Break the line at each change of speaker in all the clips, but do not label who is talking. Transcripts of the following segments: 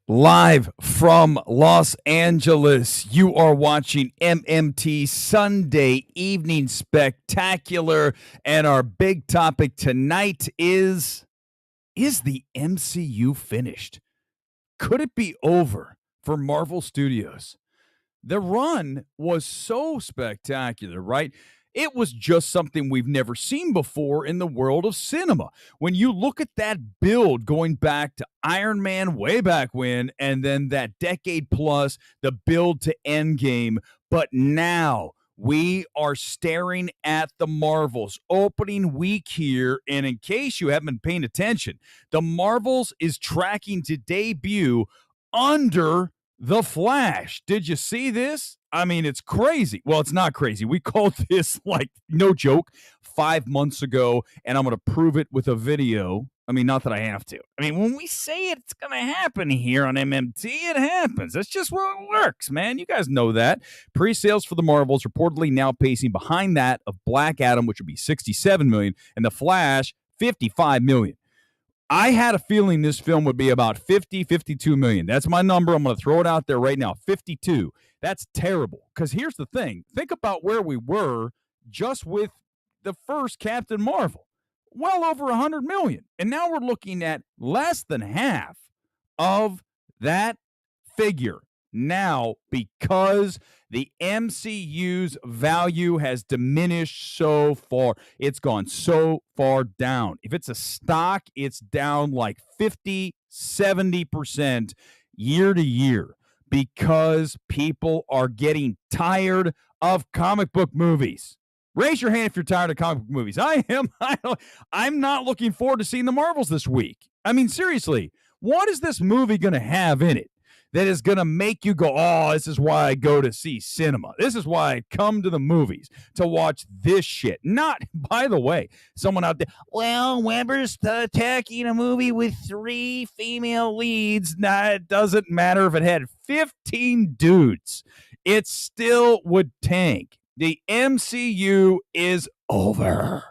Live from Los Angeles, you are watching MMT Sunday Evening Spectacular, and our big topic tonight is the MCU finished? Could it be over for Marvel Studios? The run was so spectacular, right? It was just something we've never seen before in the world of cinema. When you look at that build going back to Iron Man way back when, and then that decade plus, the build to Endgame, but now we are staring at the Marvels opening week here. And in case you haven't been paying attention, the Marvels is tracking to debut under the Flash. Did you see this? I mean, it's crazy. Well, it's not crazy. We called this, like, no joke, 5 months ago, and I'm going to prove it with a video. I mean, not that I have to. I mean, when we say it's going to happen here on MMT, it happens. That's just where it works, man. You guys know that. Pre-sales for the Marvels reportedly now pacing behind that of Black Adam, which would be $67 million, and The Flash, $55 million. I had a feeling this film would be about 52 million. That's my number. I'm going to throw it out there right now. 52. That's terrible. Because here's the thing. Think about where we were just with the first Captain Marvel. Well over 100 million. And now we're looking at less than half of that figure now because the MCU's value has diminished so far. It's gone so far down. If it's a stock, it's down like 50, 70% year to year because people are getting tired of comic book movies. Raise your hand if you're tired of comic book movies. I am. I'm not looking forward to seeing the Marvels this week. I mean, seriously, what is this movie going to have in it that is going to make you go, oh, this is why I go to see cinema. This is why I come to the movies, to watch this shit. Not, by the way, someone out there, well, Weber's attacking a movie with 3 female leads. Nah, it doesn't matter if it had 15 dudes. It still would tank. The MCU is over.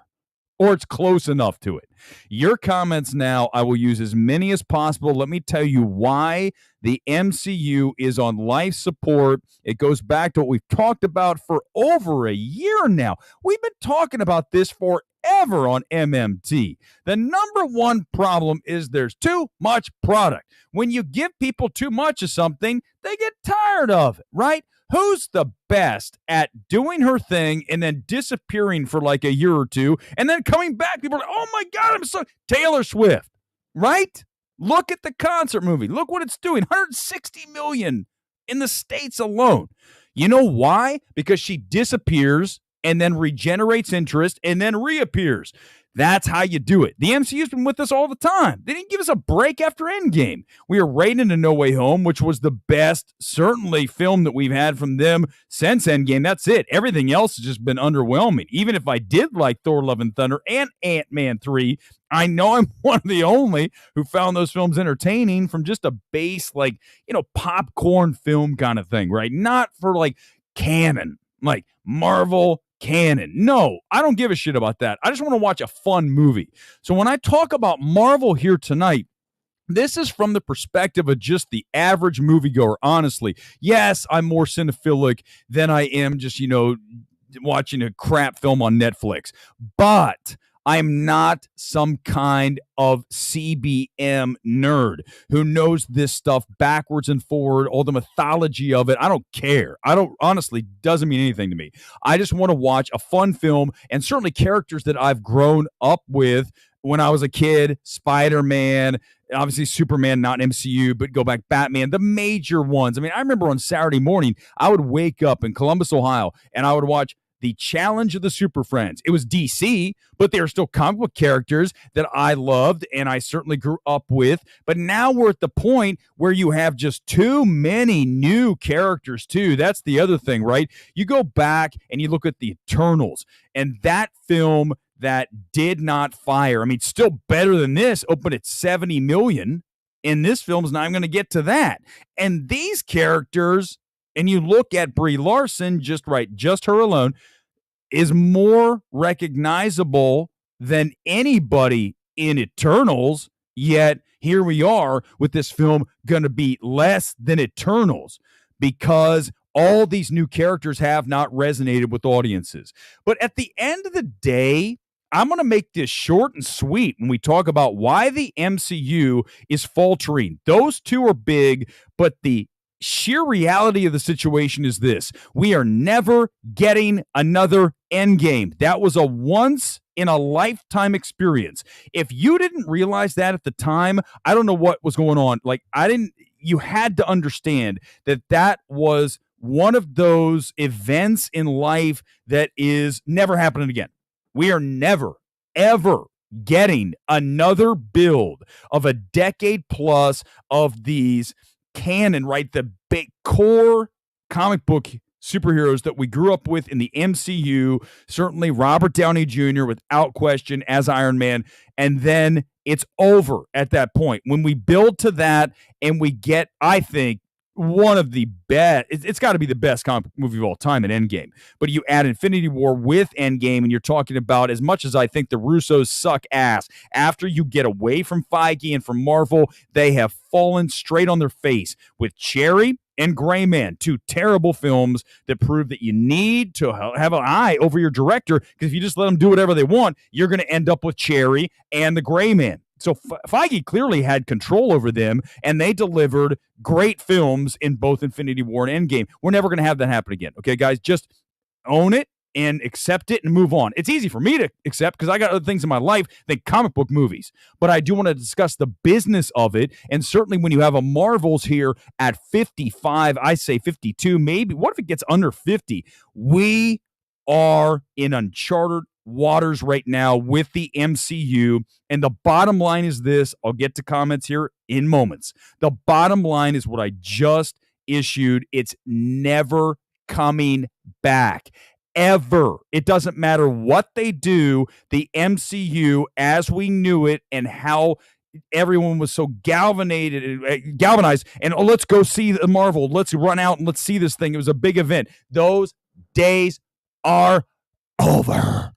Or it's close enough to it. Your comments now, I will use as many as possible. Let me tell you why the MCU is on life support. It goes back to what we've talked about for over a year now. We've been talking about this forever on MMT. The number one problem is there's too much product. When you give people too much of something, they get tired of it, right? Who's the best at doing her thing and then disappearing for like a year or two and then coming back? People are like, oh my God, I'm so Taylor Swift, right? Look at the concert movie. Look what it's doing. 160 million in the States alone. You know why? Because she disappears and then regenerates interest and then reappears. That's how you do it. The MCU's been with us all the time. They didn't give us a break after Endgame. We were right into No Way Home, which was the best, certainly, film that we've had from them since Endgame. That's it. Everything else has just been underwhelming. Even if I did like Thor: Love and Thunder and Ant-Man 3, I know I'm one of the only who found those films entertaining from just a base, like, popcorn film kind of thing, right? Not for, like, canon, like Marvel canon. No, I don't give a shit about that. I just want to watch a fun movie. So when I talk about Marvel here tonight, this is from the perspective of just the average moviegoer, honestly. Yes, I'm more cinephilic than I am just, watching a crap film on Netflix. But I'm not some kind of CBM nerd who knows this stuff backwards and forward, all the mythology of it. I don't care. Honestly, doesn't mean anything to me. I just want to watch a fun film and certainly characters that I've grown up with when I was a kid. Spider-Man, obviously Superman, not MCU, but go back Batman, the major ones. I mean, I remember on Saturday morning, I would wake up in Columbus, Ohio, and I would watch The Challenge of the Super Friends. It was DC, but they were still comic book characters that I loved and I certainly grew up with. But now we're at the point where you have just too many new characters too. That's the other thing, right? You go back and you look at the Eternals, and that film that did not fire. I mean, still better than this, opened at 70 million. And this film's not even going to get to that. And these characters, and you look at Brie Larson, just her alone, is more recognizable than anybody in Eternals, yet here we are with this film going to be less than Eternals because all these new characters have not resonated with audiences. But at the end of the day, I'm going to make this short and sweet when we talk about why the MCU is faltering. Those two are big, but the sheer reality of the situation is this. We are never getting another Endgame. That was a once in a lifetime experience. If you didn't realize that at the time, I don't know what was going on. You had to understand that that was one of those events in life that is never happening again. We are never, ever getting another build of a decade plus of these canon, right? The big core comic book superheroes that we grew up with in the MCU, certainly Robert Downey Jr. without question as Iron Man, and then it's over at that point. When we build to that and we get, I think, one of the best, it's got to be the best comic book movie of all time at Endgame. But you add Infinity War with Endgame, and you're talking about, as much as I think the Russos suck ass, after you get away from Feige and from Marvel, they have fallen straight on their face with Cherry and Gray Man, two terrible films that prove that you need to have an eye over your director, because if you just let them do whatever they want, you're going to end up with Cherry and the Gray Man. So Feige clearly had control over them, and they delivered great films in both Infinity War and Endgame. We're never going to have that happen again. Okay, guys, just own it and accept it and move on. It's easy for me to accept because I got other things in my life than comic book movies. But I do want to discuss the business of it, and certainly when you have a Marvels here at 55, I say 52, maybe. What if it gets under 50? We are in uncharted waters right now with the MCU, and the bottom line is this. I'll get to comments here in moments. The bottom line is what I just issued. It's never coming back. Ever. It doesn't matter what they do. The MCU, as we knew it, and how everyone was so galvanized, and let's go see the Marvel. Let's run out and let's see this thing. It was a big event. Those days are over,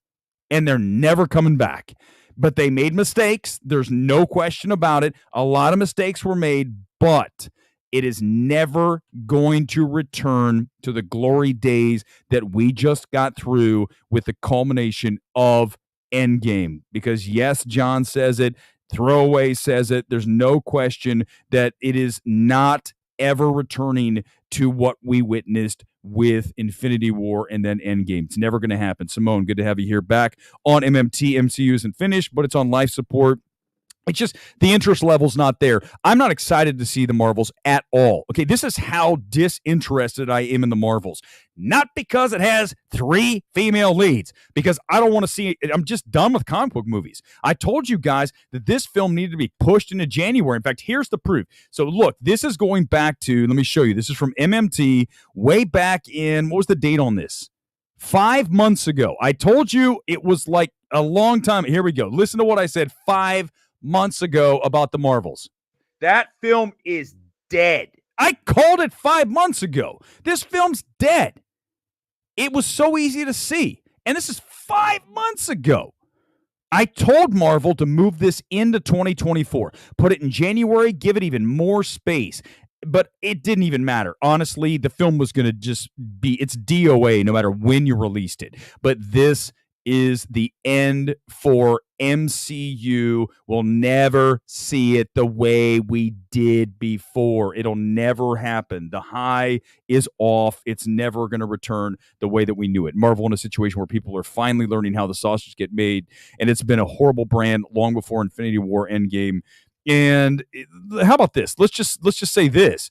and they're never coming back. But they made mistakes. There's no question about it. A lot of mistakes were made, but it is never going to return to the glory days that we just got through with the culmination of Endgame. Because yes, John says it, Throwaway says it, there's no question that it is not ever returning to what we witnessed with Infinity War and then Endgame. It's never going to happen. Simone, good to have you here back on MMT. MCU isn't finished, but it's on life support. It's just the interest level's not there. I'm not excited to see the Marvels at all. Okay, this is how disinterested I am in the Marvels. Not because it has 3 female leads, because I don't want to see it. I'm just done with comic book movies. I told you guys that this film needed to be pushed into January. In fact, here's the proof. So look, this is going back to, let me show you. This is from MMT way back in, what was the date on this? 5 months ago. I told you it was like a long time. Here we go. Listen to what I said 5 months ago about the Marvels. That film is dead. I called it 5 months ago. This film's dead. It was so easy to see. And this is 5 months ago. I told Marvel to move this into 2024. Put it in January, give it even more space. But it didn't even matter. Honestly, the film was going to just be, it's DOA no matter when you released it. But this is the end for MCU. We'll never see it the way we did before. It'll never happen. The high is off. It's never going to return the way that we knew it. Marvel in a situation where people are finally learning how the sausage get made, and it's been a horrible brand long before Infinity War Endgame. And how about this? Let's just say this,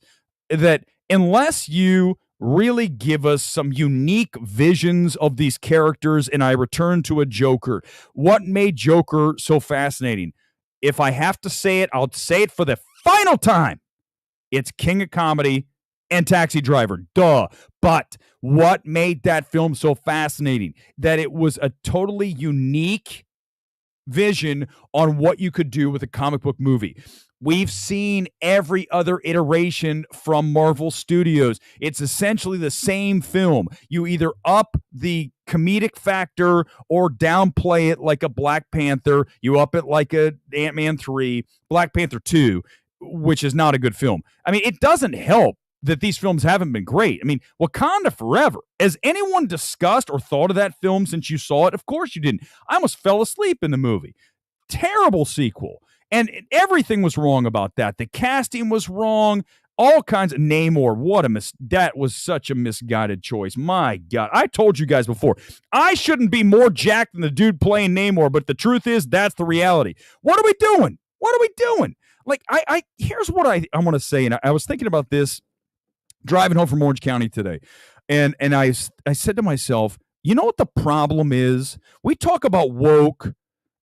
that unless you really give us some unique visions of these characters, and I return to a Joker. What made Joker so fascinating? If I have to say it, I'll say it for the final time. It's King of Comedy and Taxi Driver. Duh. But what made that film so fascinating? That it was a totally unique vision on what you could do with a comic book movie. We've seen every other iteration from Marvel Studios. It's essentially the same film. You either up the comedic factor or downplay it like a Black Panther. You up it like a Ant-Man 3, Black Panther 2, which is not a good film. I mean, it doesn't help that these films haven't been great. I mean, Wakanda Forever. Has anyone discussed or thought of that film since you saw it? Of course you didn't. I almost fell asleep in the movie. Terrible sequel. And everything was wrong about that. The casting was wrong. All kinds of Namor. That was such a misguided choice. My God. I told you guys before, I shouldn't be more jacked than the dude playing Namor, but the truth is that's the reality. What are we doing? What are we doing? Like, here's what I want to say, and I was thinking about this driving home from Orange County today, and I said to myself, you know what the problem is? We talk about woke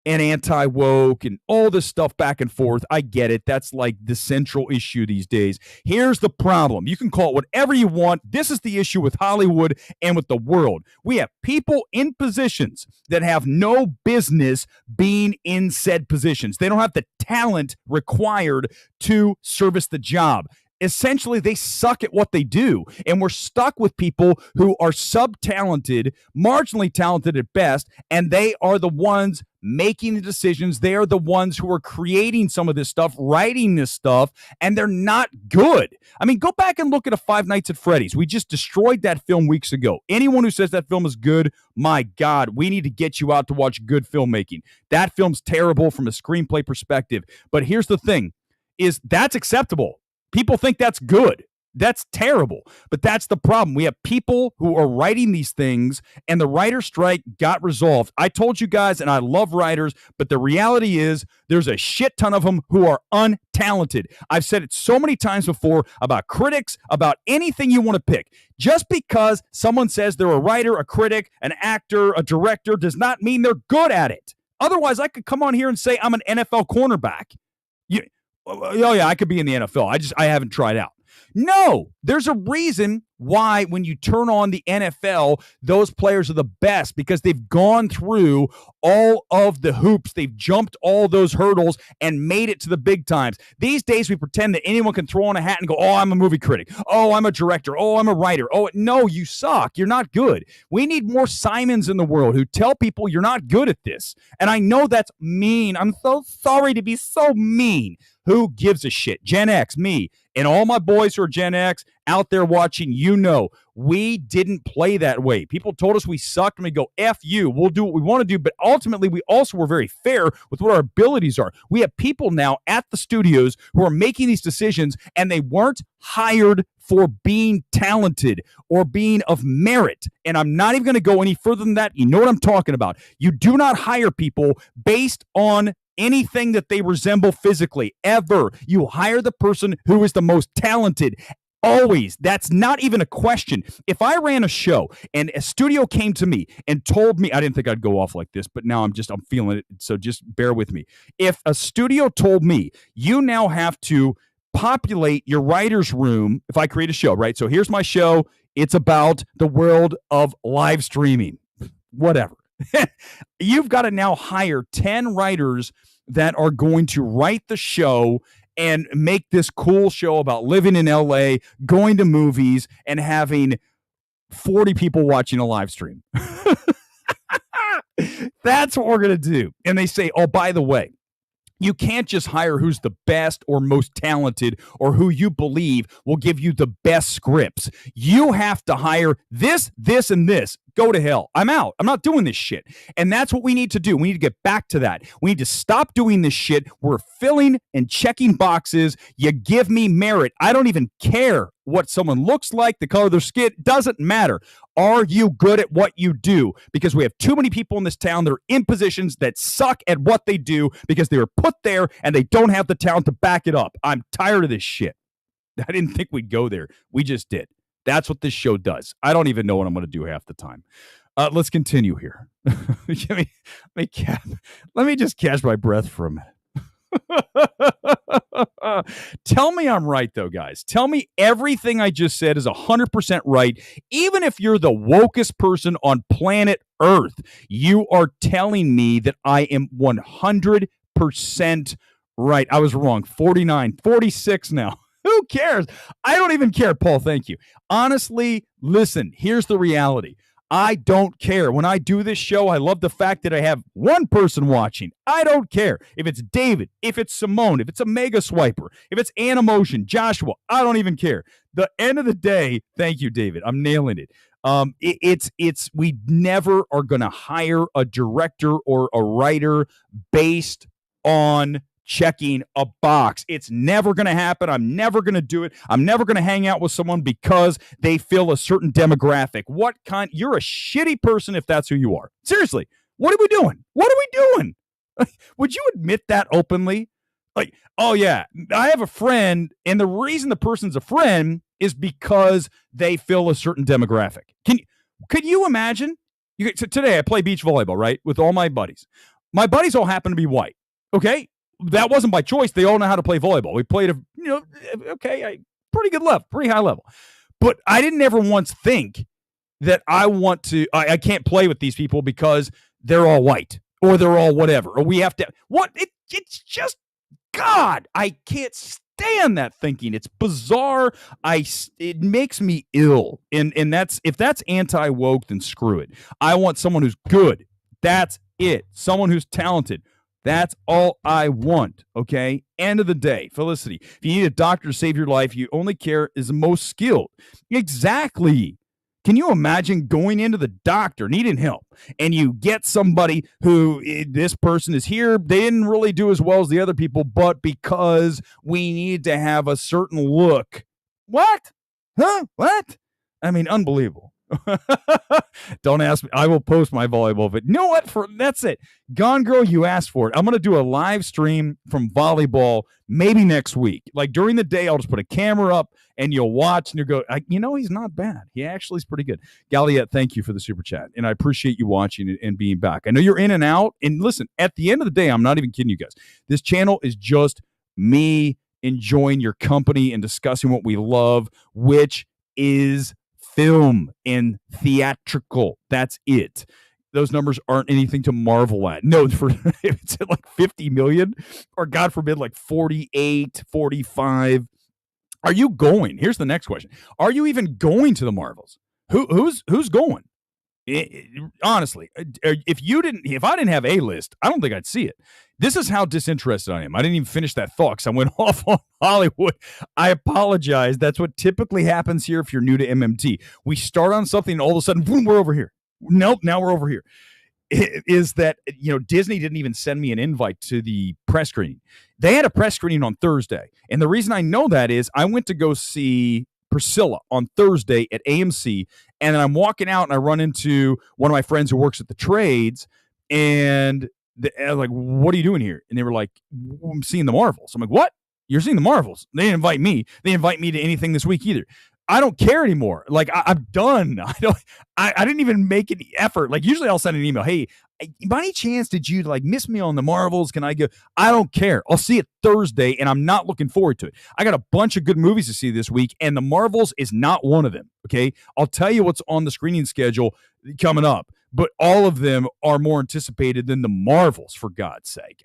and anti-woke and all this stuff back and forth. I get it. That's like the central issue these days. Here's the problem. You can call it whatever you want. This is the issue with Hollywood and with the world. We have people in positions that have no business being in said positions. They don't have the talent required to service the job. Essentially, they suck at what they do, and we're stuck with people who are sub-talented, marginally talented at best, and they are the ones making the decisions. They are the ones who are creating some of this stuff, writing this stuff, and they're not good. I mean, go back and look at a Five Nights at Freddy's. We just destroyed that film weeks ago. Anyone who says that film is good, my God, we need to get you out to watch good filmmaking. That film's terrible from a screenplay perspective, but here's the thing, is that's acceptable. People think that's good. That's terrible. But that's the problem. We have people who are writing these things, and the writer's strike got resolved. I told you guys, and I love writers, but the reality is there's a shit ton of them who are untalented. I've said it so many times before about critics, about anything you want to pick. Just because someone says they're a writer, a critic, an actor, a director, does not mean they're good at it. Otherwise, I could come on here and say I'm an NFL cornerback. Oh yeah, I could be in the NFL. I haven't tried out. No, there's a reason why when you turn on the NFL, those players are the best, because they've gone through all of the hoops. They've jumped all those hurdles and made it to the big times. These days, we pretend that anyone can throw on a hat and go, oh, I'm a movie critic. Oh, I'm a director. Oh, I'm a writer. Oh, no, you suck. You're not good. We need more Simons in the world who tell people you're not good at this. And I know that's mean. I'm so sorry to be so mean. Who gives a shit? Gen X, me, and all my boys who are Gen X out there watching, we didn't play that way. People told us we sucked, and we go, F you, we'll do what we want to do, but ultimately we also were very fair with what our abilities are. We have people now at the studios who are making these decisions, and they weren't hired for being talented or being of merit. And I'm not even going to go any further than that. You know what I'm talking about. You do not hire people based on anything that they resemble physically, ever. You hire the person who is the most talented. Always. That's not even a question. If I ran a show and a studio came to me and told me, I didn't think I'd go off like this, but now I'm feeling it, so just bear with me. If a studio told me, you now have to populate your writer's room, if I create a show, right? So here's my show. It's about the world of live streaming. Whatever. You've got to now hire 10 writers that are going to write the show and make this cool show about living in LA, going to movies, and having 40 people watching a live stream. That's what we're going to do. And they say, oh, by the way, you can't just hire who's the best or most talented or who you believe will give you the best scripts. You have to hire this, and this. Go to hell. I'm out. I'm not doing this shit. And that's what we need to do. We need to get back to that. We need to stop doing this shit. We're filling and checking boxes. You give me merit. I don't even care what someone looks like, the color of their skin. Doesn't matter. Are you good at what you do? Because we have too many people in this town that are in positions that suck at what they do because they were put there and they don't have the talent to back it up. I'm tired of this shit. I didn't think we'd go there. We just did. That's what this show does. I don't even know what I'm going to do half the time. Let's continue here. Let me just catch my breath for a minute. Tell me I'm right, though, guys. Tell me everything I just said is 100% right. Even if you're the wokest person on planet Earth, you are telling me that I am 100% Right. I was wrong. 49, 46 now. Who cares? I don't even care, Paul. Thank you. Honestly, listen, here's the reality. I don't care. When I do this show, I love the fact that I have one person watching. I don't care if it's David, if it's Simone, if it's a mega swiper, if it's Animotion, Joshua. I don't even care. The end of the day, thank you, David. I'm nailing it. It's we never are going to hire a director or a writer based on checking a box. It's never going to happen. I'm never going to do it. I'm never going to hang out with someone because they fill a certain demographic. What kind? You're a shitty person if that's who you are. Seriously, what are we doing? What are we doing? Would you admit that openly? Like, oh yeah, I have a friend, and the reason the person's a friend is because they fill a certain demographic. Could you imagine? So today I play beach volleyball, right, with all my buddies. My buddies all happen to be white. Okay, that wasn't by choice. They all know how to play volleyball. We played pretty good level, pretty high level. But I didn't ever once think that I can't play with these people because they're all white or they're all whatever, or we have to, it's just, God, I can't stand that thinking. It's bizarre. It makes me ill. And if that's anti-woke, then screw it. I want someone who's good. That's it. Someone who's talented. That's all I want, okay? End of the day, Felicity. If you need a doctor to save your life, you only care is the most skilled. Exactly. Can you imagine going into the doctor needing help and you get somebody who, this person is here, they didn't really do as well as the other people, but because we need to have a certain look. What? Huh? What? I mean, unbelievable. Don't ask me. I will post my volleyball, but you know what? That's it. Gone Girl, you asked for it. I'm going to do a live stream from volleyball maybe next week. Like during the day, I'll just put a camera up and you'll watch and you'll go, he's not bad. He actually is pretty good. Galliette, thank you for the super chat. And I appreciate you watching and being back. I know you're in and out. And listen, at the end of the day, I'm not even kidding you guys. This channel is just me enjoying your company and discussing what we love, which is film and theatrical. That's it. Those numbers aren't anything to marvel at. No, if it's at like 50 million or God forbid like 48, 45. Are you going? Here's the next question. Are you even going to the Marvels? Who's going? Honestly, if I didn't have a list, I don't think I'd see it. This is how disinterested I am. I didn't even finish that thought because I went off on Hollywood. I apologize. That's what typically happens here if you're new to MMT. We start on something and all of a sudden, boom, we're over here. Nope, now we're over here. Is that, Disney didn't even send me an invite to the press screening. They had a press screening on Thursday. And the reason I know that is I went to go see Priscilla on Thursday at AMC, and then I'm walking out and I run into one of my friends who works at the trades, and they're like, what are you doing here? And they were like, I'm seeing the Marvels. I'm like, what? You're seeing the Marvels? They didn't invite me. They didn't invite me to anything this week either. I don't care anymore. Like I'm done. I didn't even make any effort. Like usually I'll send an email. Hey, by any chance, did you miss me on the Marvels? Can I go? I don't care. I'll see it Thursday and I'm not looking forward to it. I got a bunch of good movies to see this week and the Marvels is not one of them. Okay. I'll tell you what's on the screening schedule coming up, but all of them are more anticipated than the Marvels, for God's sake.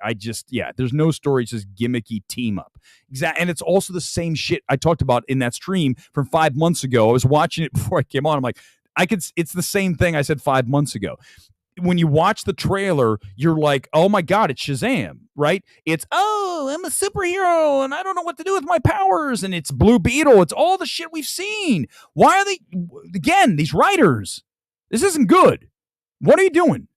There's no story. It's just gimmicky team up. Exactly. And it's also the same shit I talked about in that stream from 5 months ago. I was watching it before I came on. I'm like, it's the same thing I said 5 months ago. When you watch the trailer, you're like, oh my God, it's Shazam, right? It's, oh, I'm a superhero and I don't know what to do with my powers. And it's Blue Beetle. It's all the shit we've seen. Why are they, again, these writers, this isn't good. What are you doing?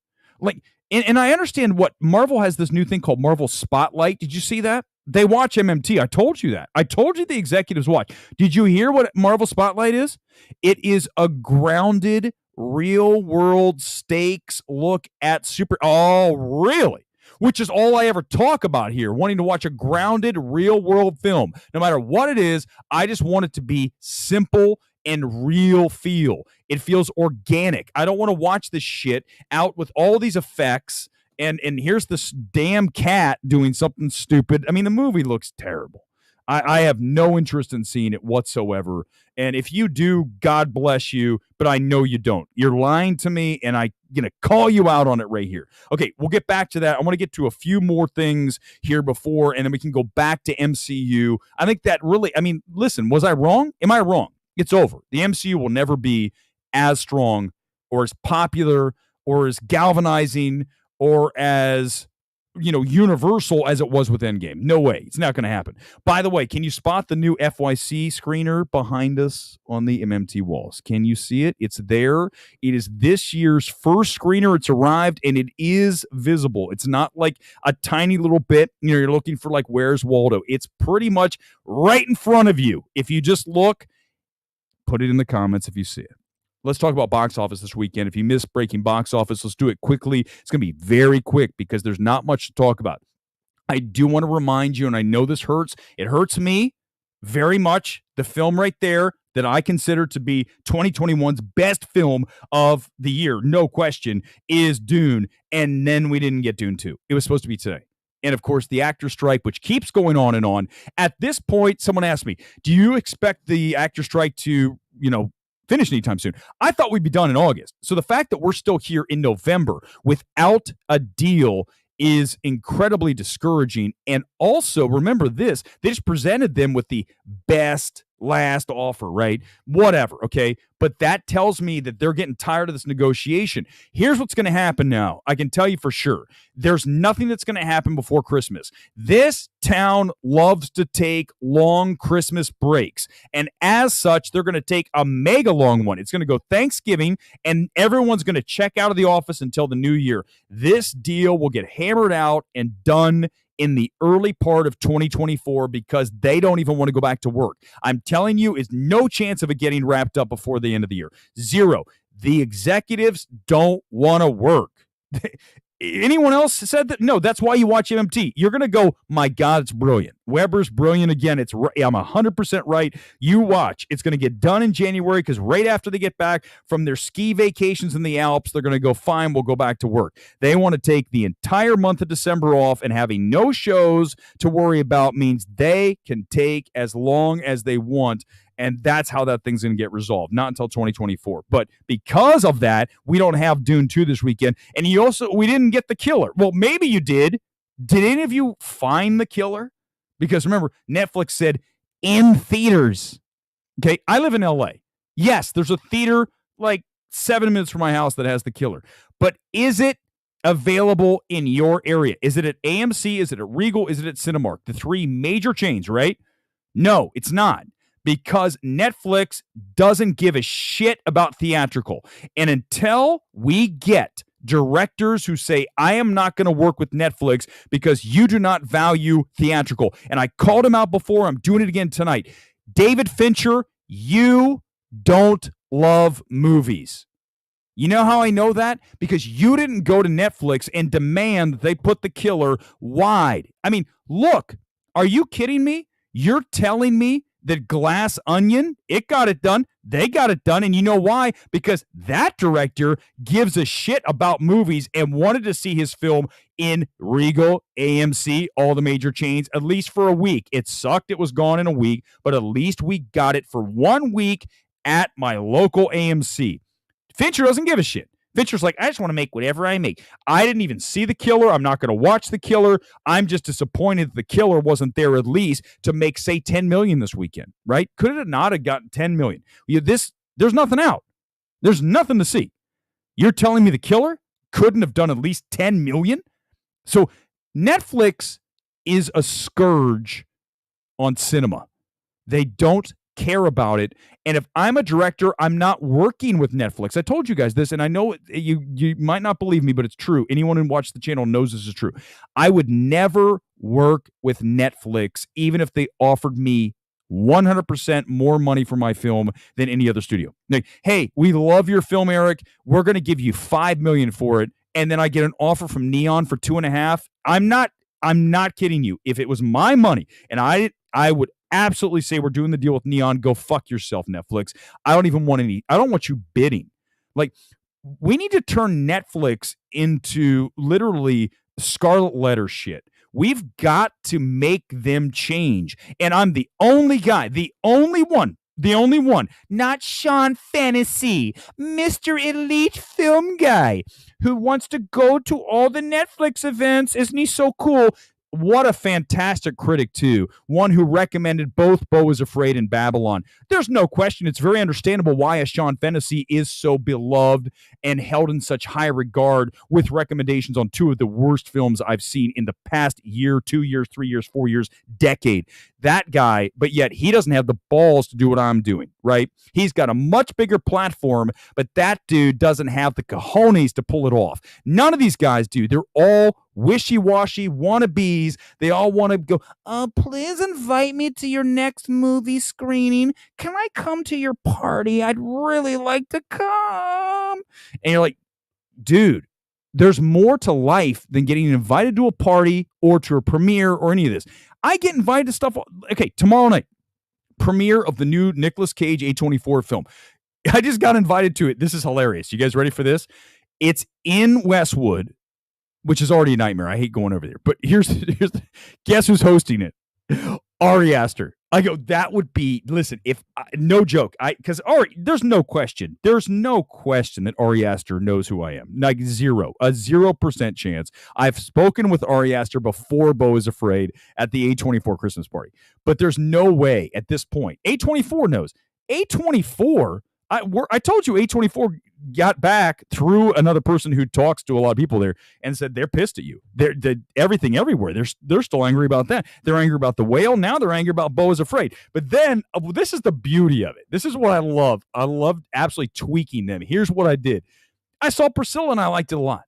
And I understand what Marvel has this new thing called Marvel Spotlight. Did you see that? They watch MMT. I told you that. I told you the executives watch. Did you hear what Marvel Spotlight is? It is a grounded, real world stakes look at Oh, really? Which is all I ever talk about here, wanting to watch a grounded, real world film. No matter what it is, I just want it to be simple and real feel. It feels organic. I don't want to watch this shit out with all these effects and here's this damn cat doing something stupid. I mean, the movie looks terrible. I have no interest in seeing it whatsoever. And if you do, God bless you, but I know you don't. You're lying to me, and I'm going to call you out on it right here. Okay, we'll get back to that. I want to get to a few more things here before, and then we can go back to MCU. I think that really, I mean, listen, was I wrong? Am I wrong? It's over. The MCU will never be as strong or as popular or as galvanizing or as universal as it was with Endgame. No way. It's not going to happen. By the way, can you spot the new FYC screener behind us on the MMT walls? Can you see it? It's there. It is this year's first screener. It's arrived, and it is visible. It's not like a tiny little bit. You're looking for like, where's Waldo? It's pretty much right in front of you. If you just look, put it in the comments if you see it. Let's talk about box office this weekend. If you missed breaking box office, let's do it quickly. It's going to be very quick because there's not much to talk about. I do want to remind you, and I know this hurts. It hurts me very much. The film right there that I consider to be 2021's best film of the year, no question, is Dune. And then we didn't get Dune 2. It was supposed to be today. And, of course, the actor strike, which keeps going on and on. At this point, someone asked me, do you expect the actor strike to, finish anytime soon? I thought we'd be done in August. So the fact that we're still here in November without a deal is incredibly discouraging. And also, remember this, they just presented them with the best last offer, right? Whatever, okay? But that tells me that they're getting tired of this negotiation. Here's what's going to happen now. I can tell you for sure. There's nothing that's going to happen before Christmas. This town loves to take long Christmas breaks. And as such, they're going to take a mega long one. It's going to go Thanksgiving, and everyone's going to check out of the office until the new year. This deal will get hammered out and done in the early part of 2024 because they don't even want to go back to work. I'm telling you, is no chance of it getting wrapped up before the end of the year. Zero. The executives don't want to work. Anyone else said that? No, that's why you watch MMT. You're going to go, my God, it's brilliant. Weber's brilliant again. I'm 100% right. You watch. It's going to get done in January because right after they get back from their ski vacations in the Alps, they're going to go, fine, we'll go back to work. They want to take the entire month of December off, and having no shows to worry about means they can take as long as they want. And that's how that thing's going to get resolved, not until 2024. But because of that, we don't have Dune 2 this weekend. And we didn't get The Killer. Well, maybe you did. Did any of you find The Killer? Because remember, Netflix said in theaters. Okay, I live in LA. Yes, there's a theater like 7 minutes from my house that has The Killer. But is it available in your area? Is it at AMC? Is it at Regal? Is it at Cinemark? The three major chains, right? No, it's not. Because Netflix doesn't give a shit about theatrical. And until we get directors who say, I am not going to work with Netflix because you do not value theatrical. And I called him out before. I'm doing it again tonight. David Fincher, you don't love movies. You know how I know that? Because you didn't go to Netflix and demand that they put The Killer wide. I mean, look, are you kidding me? You're telling me that Glass Onion, it got it done. They got it done. And you know why? Because that director gives a shit about movies and wanted to see his film in Regal, AMC, all the major chains, at least for a week. It sucked. It was gone in a week, but at least we got it for 1 week at my local AMC. Fincher doesn't give a shit. Fincher's like, I just want to make whatever I make. I didn't even see The Killer. I'm not going to watch The Killer. I'm just disappointed that The Killer wasn't there at least to make, say, 10 million this weekend, right? Could it not have gotten 10 million? There's nothing out. There's nothing to see. You're telling me The Killer couldn't have done at least 10 million? So Netflix is a scourge on cinema. They don't care about it. And if I'm a director, I'm not working with Netflix. I told you guys this, and I know you might not believe me, but it's true. Anyone who watched the channel knows this is true. I would never work with Netflix, even if they offered me 100% more money for my film than any other studio. Like, hey, we love your film, Eric. We're going to give you $5 million for it. And then I get an offer from Neon for 2.5. I'm not kidding you. If it was my money, and I would absolutely say we're doing the deal with Neon, go fuck yourself, Netflix. I don't want you bidding. Like, we need to turn Netflix into literally scarlet letter shit, We've got to make them change. And I'm the only guy, the only one, not Sean Fantasy, Mr. Elite Film Guy, who wants to go to all the Netflix events. Isn't he so cool? What a fantastic critic, too. One who recommended both Beau is Afraid and Babylon. There's no question. It's very understandable why a Sean Fantasy is so beloved and held in such high regard, with recommendations on two of the worst films I've seen in the past year, 2 years, 3 years, 4 years, decade. That guy, but yet he doesn't have the balls to do what I'm doing, right? He's got a much bigger platform, but that dude doesn't have the cojones to pull it off. None of these guys do. They're all wishy-washy wannabes. They all want to go, please invite me to your next movie screening. Can I come to your party? I'd really like to come. And you're like, dude, there's more to life than getting invited to a party or to a premiere or any of this. I get invited to stuff. Okay, tomorrow night, premiere of the new Nicolas Cage A24 film. I just got invited to it. This is hilarious. You guys ready for this? It's in Westwood, which is already a nightmare. I hate going over there. But here's guess who's hosting it? Ari Aster. I go, that would be, listen, if, no joke, because Ari, there's no question that Ari Aster knows who I am. Like a 0% chance. I've spoken with Ari Aster before Beau is Afraid at the A24 Christmas party, but there's no way at this point. A24 knows. A24, I told you A24 got back through another person who talks to a lot of people there and said they're pissed at you. They're everything everywhere. They're still angry about that. They're angry about The Whale. Now they're angry about Beau is Afraid. But then this is the beauty of it. This is what I love. I love absolutely tweaking them. Here's what I did. I saw Priscilla and I liked it a lot.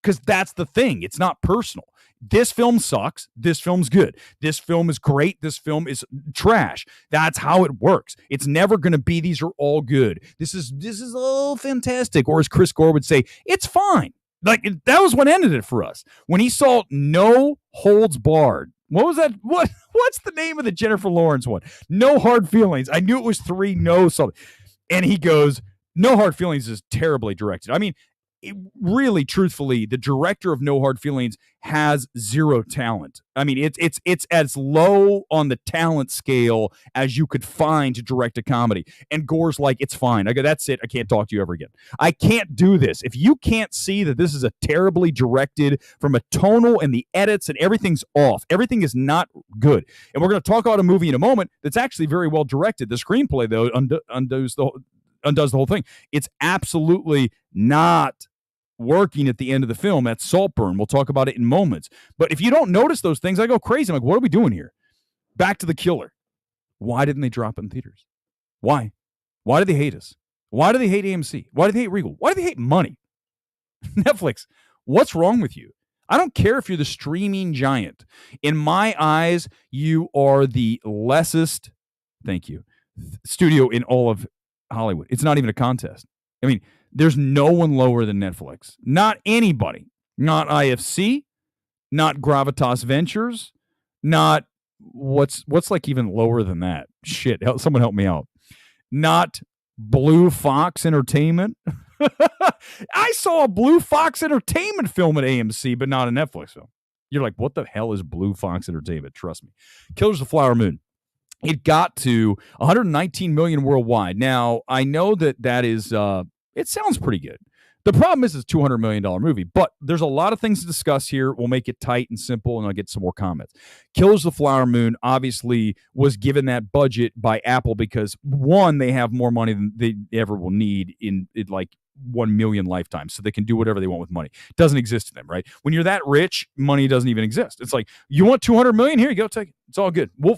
Because that's the thing. It's not personal. This film sucks. This film's good. This film is great. This film is trash. That's how it works. It's never going to be these are all good. This is all fantastic. Or as Chris Gore would say, it's fine. Like that was what ended it for us. When he saw No Holds Barred. What was that? What's the name of the Jennifer Lawrence one? No Hard Feelings. I knew it was 3 no something. And he goes, No Hard Feelings is terribly directed. I mean, really, truthfully, the director of No Hard Feelings has zero talent. I mean, it's as low on the talent scale as you could find to direct a comedy. And Gore's like, it's fine. I go, that's it. I can't talk to you ever again. I can't do this. If you can't see that this is a terribly directed from a tonal and the edits and everything's off, everything is not good. And we're going to talk about a movie in a moment that's actually very well directed. The screenplay, though, undoes the whole thing. It's absolutely not working at the end of the film. That's Saltburn. We'll talk about it in moments. But if you don't notice those things, I go crazy. I'm like, what are we doing here? Back to The Killer. Why didn't they drop it in theaters? Why? Why do they hate us? Why do they hate AMC? Why do they hate Regal? Why do they hate money? Netflix, what's wrong with you? I don't care if you're the streaming giant. In my eyes, you are the lessest, thank you, studio in all of Hollywood. It's not even a contest. I mean, there's no one lower than Netflix. Not anybody. Not IFC. Not Gravitas Ventures. Not what's like even lower than that. Shit, someone help me out. Not Blue Fox Entertainment. I saw a Blue Fox Entertainment film at AMC, but not a Netflix film. You're like, what the hell is Blue Fox Entertainment? Trust me. Killers of the Flower Moon. It got to 119 million worldwide. Now, I know that is, it sounds pretty good. The problem is it's a $200 million movie, but there's a lot of things to discuss here. We'll make it tight and simple, and I'll get some more comments. Killers of the Flower Moon obviously was given that budget by Apple because, one, they have more money than they ever will need in like 1 million lifetimes, so they can do whatever they want with money. It doesn't exist to them, right? When you're that rich, money doesn't even exist. It's like, you want 200 million? Here you go, take it. It's all good. We'll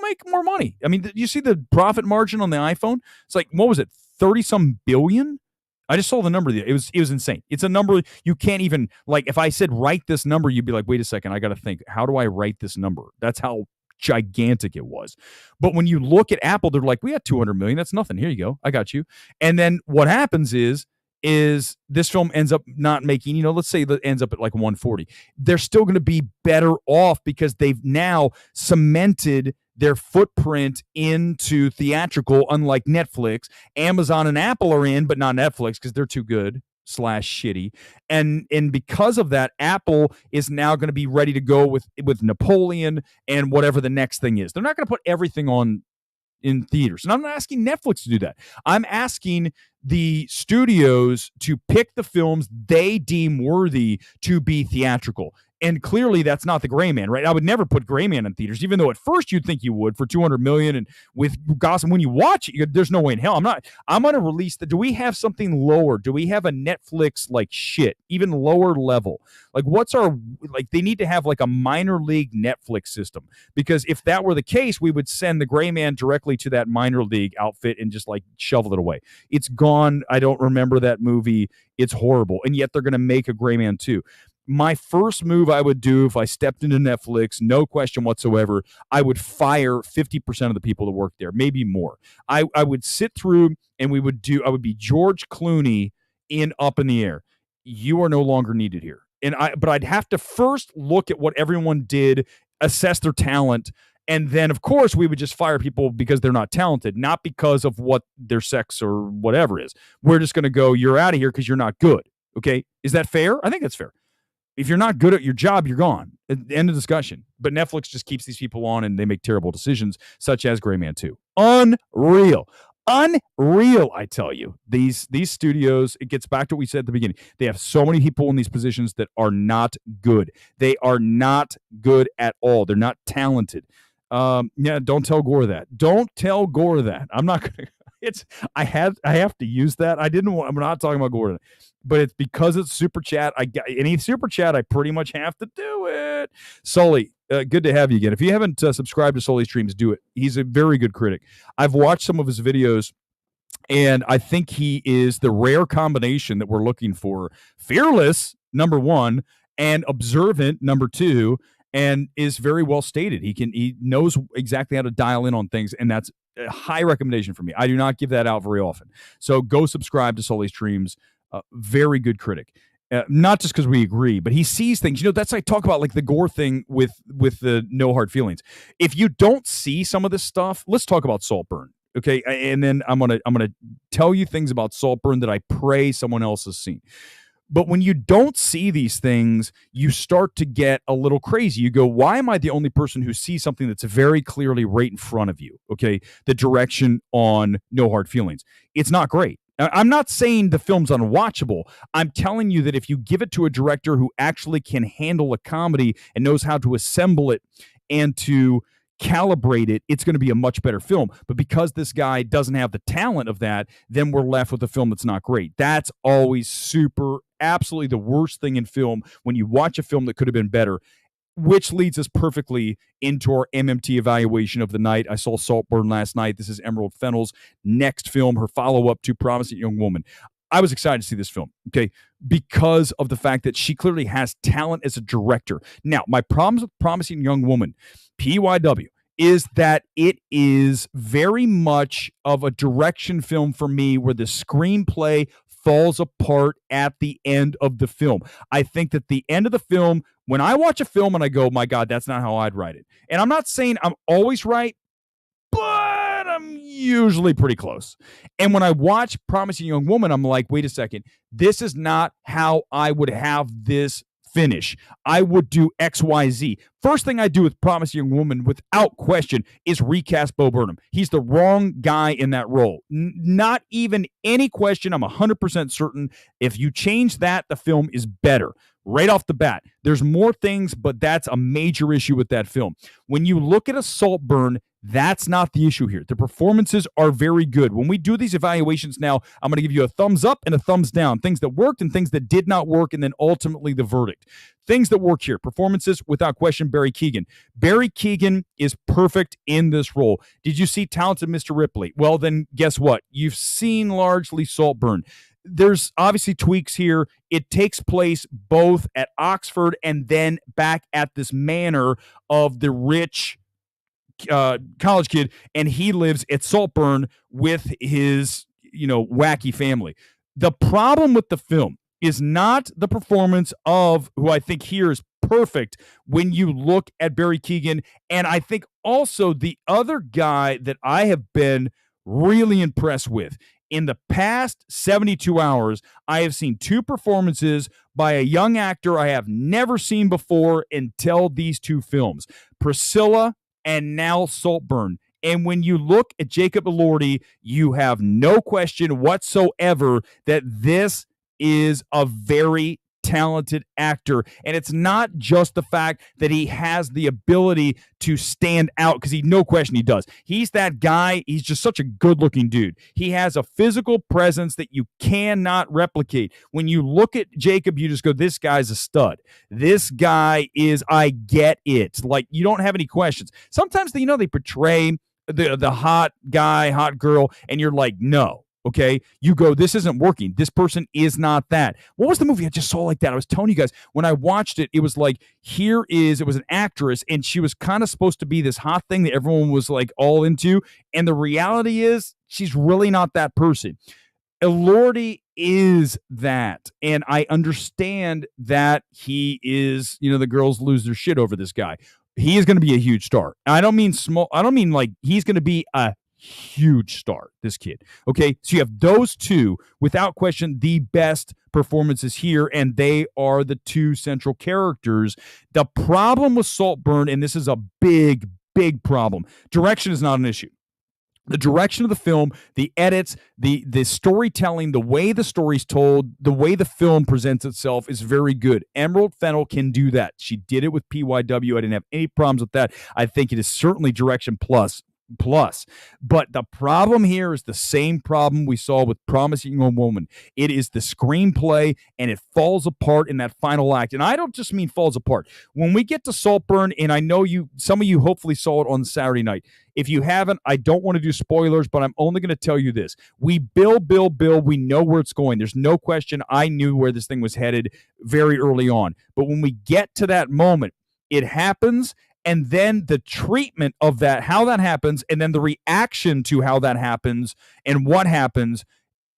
make more money. I mean, you see the profit margin on the iPhone? It's like, what was it, 30-some billion? I just saw the number. It was insane. It's a number you can't even, like, if I said write this number, you'd be like, wait a second, I got to think, how do I write this number? That's how gigantic it was. But when you look at Apple, they're like, we had 200 million. That's nothing. Here you go. I got you. And then what happens is this film ends up not making, let's say that ends up at like 140. They're still going to be better off because they've now cemented their footprint into theatrical, unlike Netflix. Amazon and Apple are in, but not Netflix because they're too good. slash shitty, and because of that, Apple is now going to be ready to go with Napoleon and whatever the next thing is. They're not going to put everything on in theaters. And I'm not asking Netflix to do that. I'm asking the studios to pick the films they deem worthy to be theatrical. And clearly that's not the Gray Man, right? I would never put Gray Man in theaters, even though at first you'd think you would for $200 million and with Gotham. When you watch it, there's no way in hell. I'm going to release do we have something lower? Do we have a Netflix like shit, even lower level? Like they need to have like a minor league Netflix system, because if that were the case, we would send the Gray Man directly to that minor league outfit and just like shovel it away. It's gone. I don't remember that movie. It's horrible. And yet they're going to make a Gray Man 2. My first move I would do if I stepped into Netflix, no question whatsoever, I would fire 50% of the people that work there, maybe more. I would sit through and I would be George Clooney in Up in the Air. You are no longer needed here. But I'd have to first look at what everyone did, assess their talent, and then, of course, we would just fire people because they're not talented, not because of what their sex or whatever is. We're just going to go, you're out of here because you're not good. Okay? Is that fair? I think that's fair. If you're not good at your job, you're gone. End of discussion. But Netflix just keeps these people on and they make terrible decisions, such as Gray Man 2. Unreal. Unreal, I tell you. These studios, it gets back to what we said at the beginning. They have so many people in these positions that are not good. They are not good at all. They're not talented. Don't tell Gore that. Don't tell Gore that. I'm not going to. I have to use that. I'm not talking about Gore, but it's because it's super chat. Any super chat, I pretty much have to do it. Sully, good to have you again. If you haven't subscribed to Sully Streams, do it. He's a very good critic. I've watched some of his videos, and I think he is the rare combination that we're looking for. Fearless, number one, and observant, number two, and is very well stated. He knows exactly how to dial in on things, and that's a high recommendation for me. I do not give that out very often. So go subscribe to Sully Streams. Very good critic. Not just because we agree, but he sees things. That's I talk about, like the Gore thing with the no hard feelings. If you don't see some of this stuff, let's talk about Saltburn. Okay, and then I'm gonna tell you things about Saltburn that I pray someone else has seen. But when you don't see these things, you start to get a little crazy. You go, why am I the only person who sees something that's very clearly right in front of you? Okay, the direction on No Hard Feelings. It's not great. I'm not saying the film's unwatchable. I'm telling you that if you give it to a director who actually can handle a comedy and knows how to assemble it and to calibrate it, it's going to be a much better film. But because this guy doesn't have the talent of that, then we're left with a film that's not great. That's always absolutely the worst thing in film, when you watch a film that could have been better, which leads us perfectly into our MMT evaluation of the night. I saw Saltburn last night. This is Emerald Fennell's next film, her follow-up to Promising Young Woman. I was excited to see this film, okay, because of the fact that she clearly has talent as a director. Now, my problems with Promising Young Woman, PYW, is that it is very much of a direction film for me where the screenplay falls apart at the end of the film. I think that the end of the film, when I watch a film and I go, my God, that's not how I'd write it. And I'm not saying I'm always right, but I'm usually pretty close. And when I watch Promising Young Woman, I'm like, wait a second, this is not how I would have this finish. I would do XYZ. First thing I do with Promising Young Woman, without question, is recast Bo Burnham. He's the wrong guy in that role. Not even any question. I'm 100% certain. If you change that, the film is better. Right off the bat. There's more things, but that's a major issue with that film. When you look at a Saltburn, that's not the issue here. The performances are very good. When we do these evaluations now, I'm going to give you a thumbs up and a thumbs down. Things that worked and things that did not work, and then ultimately the verdict. Things that work here. Performances, without question, Barry Keoghan. Barry Keoghan is perfect in this role. Did you see talented Mr. Ripley? Well, then guess what? You've seen largely Saltburn. There's obviously tweaks here. It takes place both at Oxford and then back at this manor of the rich college kid, and he lives at Saltburn with his, wacky family. The problem with the film is not the performance of who I think here is perfect when you look at Barry Keoghan, and I think also the other guy that I have been really impressed with In the past 72 hours, I have seen two performances by a young actor I have never seen before until these two films, Priscilla and now Saltburn. And when you look at Jacob Elordi, you have no question whatsoever that this is a very talented actor. And it's not just the fact that he has the ability to stand out, because no question he does. He's that guy. He's just such a good-looking dude. He has a physical presence that you cannot replicate. When you look at Jacob, you just go, this guy's a stud. This guy is, I get it. Like, you don't have any questions. Sometimes, they portray the hot guy, hot girl, and you're like, no. Okay, you go, this isn't working. This person is not that. What was the movie I just saw like that? I was telling you guys, when I watched it, it was like, it was an actress, and she was kind of supposed to be this hot thing that everyone was like all into. And the reality is, she's really not that person. Elordi is that. And I understand that he is, the girls lose their shit over this guy. He is going to be a huge star. I don't mean small. I don't mean like he's going to be a huge star, this kid. Okay, so you have those two, without question, the best performances here, and they are the two central characters. The problem with Saltburn, and this is a big, big problem, direction is not an issue. The direction of the film, the edits, the storytelling, the way the story's told, the way the film presents itself is very good. Emerald Fennell can do that. She did it with PYW. I didn't have any problems with that. I think it is certainly direction plus. But the problem here is the same problem we saw with Promising Young Woman. It is the screenplay, and it falls apart in that final act. And I don't just mean falls apart. When we get to Saltburn, and I know some of you hopefully saw it on Saturday night. If you haven't, I don't want to do spoilers, but I'm only going to tell you this. We build. We know where it's going. There's no question. I knew where this thing was headed very early on. But when we get to that moment, it happens. And then the treatment of that, how that happens, and then the reaction to how that happens and what happens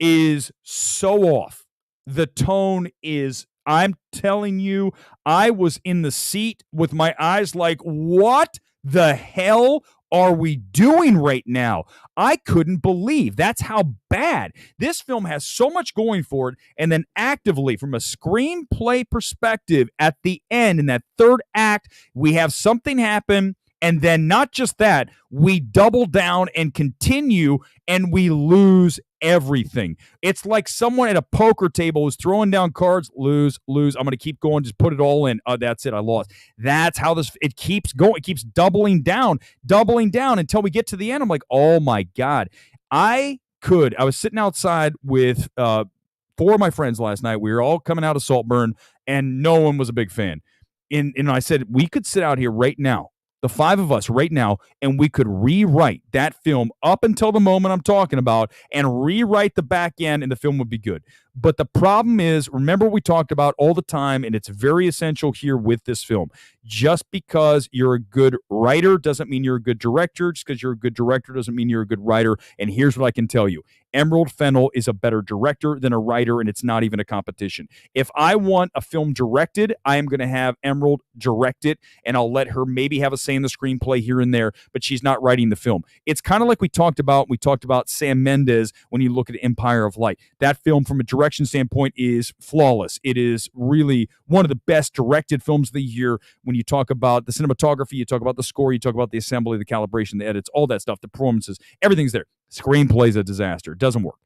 is so off. The tone is, I'm telling you, I was in the seat with my eyes like, what the hell are we doing right now? I couldn't believe that's how bad. This film has so much going for it, and then actively, from a screenplay perspective, at the end, in that third act, we have something happen, and then not just that, we double down and continue, and we lose everything. It's like someone at a poker table was throwing down cards, lose. I'm going to keep going, just put it all in. That's it, I lost. That's how it keeps going. It keeps doubling down until we get to the end. I'm like, oh my God. I was sitting outside with four of my friends last night. We were all coming out of Saltburn, and no one was a big fan. And I said, we could sit out here right now, the five of us right now, and we could rewrite that film up until the moment I'm talking about and rewrite the back end, and the film would be good. But the problem is, remember, we talked about all the time, and it's very essential here with this film. Just because you're a good writer doesn't mean you're a good director. Just because you're a good director doesn't mean you're a good writer. And here's what I can tell you. Emerald Fennell is a better director than a writer, and it's not even a competition. If I want a film directed, I am going to have Emerald direct it, and I'll let her maybe have a say in the screenplay here and there, but she's not writing the film. It's kind of like we talked about Sam Mendes when you look at Empire of Light. That film, from a direction standpoint, is flawless. It is really one of the best directed films of the year. When you talk about the cinematography, you talk about the score, you talk about the assembly, the calibration, the edits, all that stuff, the performances, everything's there. Screenplay's a disaster. It doesn't work.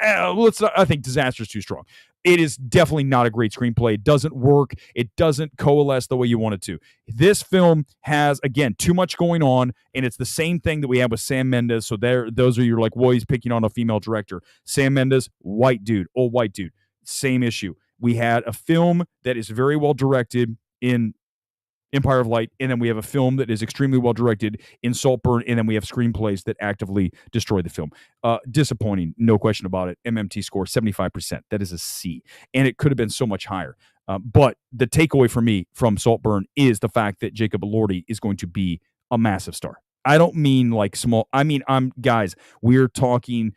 I think disaster is too strong. It is definitely not a great screenplay. It doesn't work. It doesn't coalesce the way you want it to. This film has, again, too much going on, and it's the same thing that we have with Sam Mendes. So those are your like, well, he's picking on a female director. Sam Mendes, white dude, old white dude. Same issue. We had a film that is very well directed in Empire of Light, and then we have a film that is extremely well directed in Saltburn, and then we have screenplays that actively destroy the film. Disappointing, no question about it. MMT score 75%. That is a C, and it could have been so much higher. But the takeaway for me from Saltburn is the fact that Jacob Elordi is going to be a massive star. I don't mean like small. I mean, guys, we're talking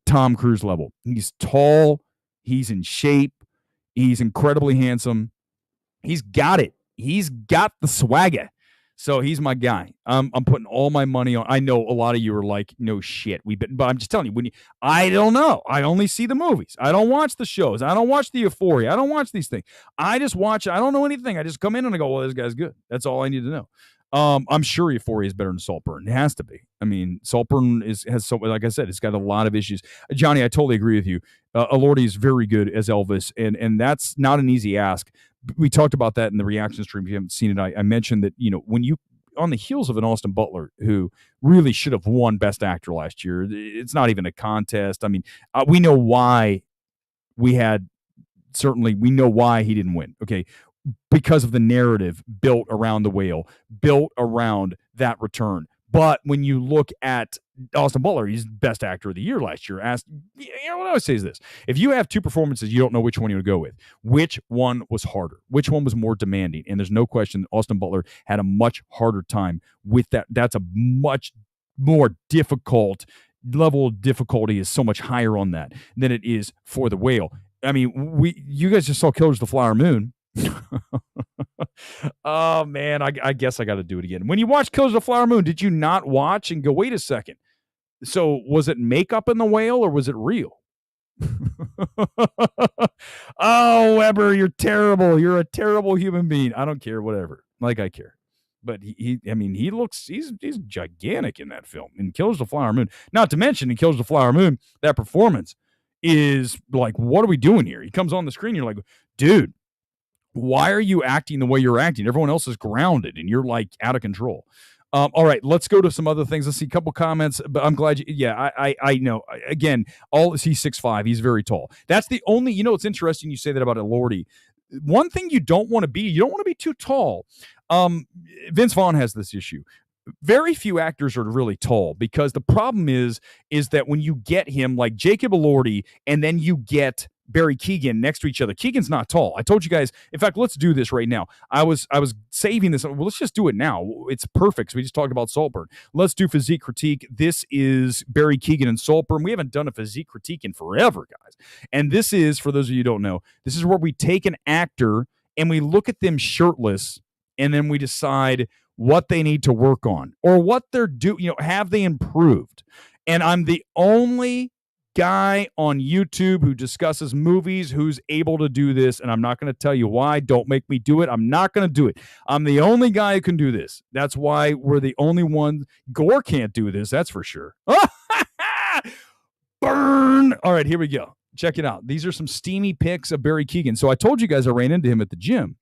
Tom Cruise level. He's tall. He's in shape. He's incredibly handsome. He's got it. He's got the swagger. So he's my guy. I'm putting all my money on. I know a lot of you are like, no shit. But I'm just telling you, I don't know. I only see the movies. I don't watch the shows. I don't watch the Euphoria. I don't watch these things. I just watch. I don't know anything. I just come in and I go, well, this guy's good. That's all I need to know. I'm sure Euphoria is better than Saltburn. It has to be. I mean, Saltburn has so, like I said, it's got a lot of issues. Johnny, I totally agree with you. Elordi is very good as Elvis, and that's not an easy ask. We talked about that in the reaction stream. If you haven't seen it, I mentioned that, when you, on the heels of an Austin Butler who really should have won Best Actor last year, it's not even a contest. I mean, we know why we know why he didn't win. Okay. Because of the narrative built around the whale, built around that return. But when you look at Austin Butler, he's Best Actor of the Year last year. What I always say is this: if you have two performances, you don't know which one you would go with. Which one was harder? Which one was more demanding? And there's no question Austin Butler had a much harder time with that. That's a much more difficult level of difficulty, is so much higher on that than it is for the whale. I mean, you guys just saw Killers of the Flower Moon. Oh man, I guess I got to do it again. When you watch Killers of the Flower Moon, did you not watch and go, wait a second? So was it makeup in the whale or was it real? Oh, Weber, you're terrible. You're a terrible human being. I don't care, whatever. Like I care. But he's gigantic in that film, in Killers of the Flower Moon. Not to mention, in Killers of the Flower Moon, that performance is like, what are we doing here? He comes on the screen, you're like, dude, why are you acting the way you're acting? Everyone else is grounded and you're like out of control. All right, let's go to some other things. Let's see a couple comments, but I'm glad I know. Again, he's 6'5", he's very tall. That's the only, it's interesting you say that about Elordi. One thing you don't want to be too tall. Vince Vaughn has this issue. Very few actors are really tall, because the problem is that when you get him like Jacob Elordi and then you get Barry Keoghan next to each other. Keegan's not tall. I told you guys, in fact, let's do this right now. I was saving this. Well, let's just do it now. It's perfect. We just talked about Saltburn. Let's do physique critique. This is Barry Keoghan and Saltburn. We haven't done a physique critique in forever, guys. And this is, for those of you who don't know, this is where we take an actor and we look at them shirtless, and then we decide what they need to work on or what they're doing. Have they improved? And I'm the only guy on YouTube who discusses movies who's able to do this, and I'm not going to tell you why. Don't make me do it. I'm not going to do it. I'm the only guy who can do this. That's why we're the only one. Gore can't do this, that's for sure. Burn! All right, here we go. Check it out. These are some steamy pics of Barry Keoghan. So I told you guys I ran into him at the gym.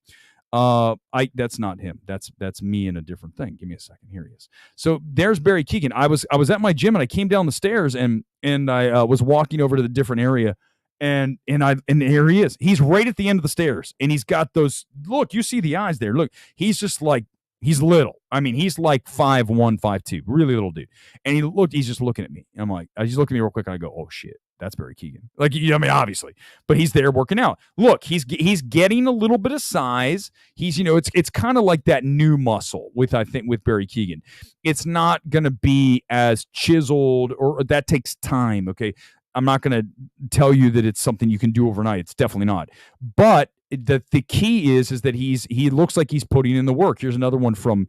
That's not him. That's me in a different thing. Give me a second. Here he is. So there's Barry Keoghan. I was at my gym and I came down the stairs and I was walking over to the different area and here he is. He's right at the end of the stairs and he's got those. Look, you see the eyes there. Look, he's just like, he's little. I mean, he's like 5'1", 5'2", really little dude. And he's just looking at me. I'm like, he's looking at me real quick and I go, oh shit. That's Barry Keoghan. Like, I mean, obviously, but he's there working out. Look, he's getting a little bit of size. He's, it's kind of like that new muscle with Barry Keoghan. It's not going to be as chiseled, or that takes time. Okay. I'm not going to tell you that it's something you can do overnight. It's definitely not. But the key is that he looks like he's putting in the work. Here's another one from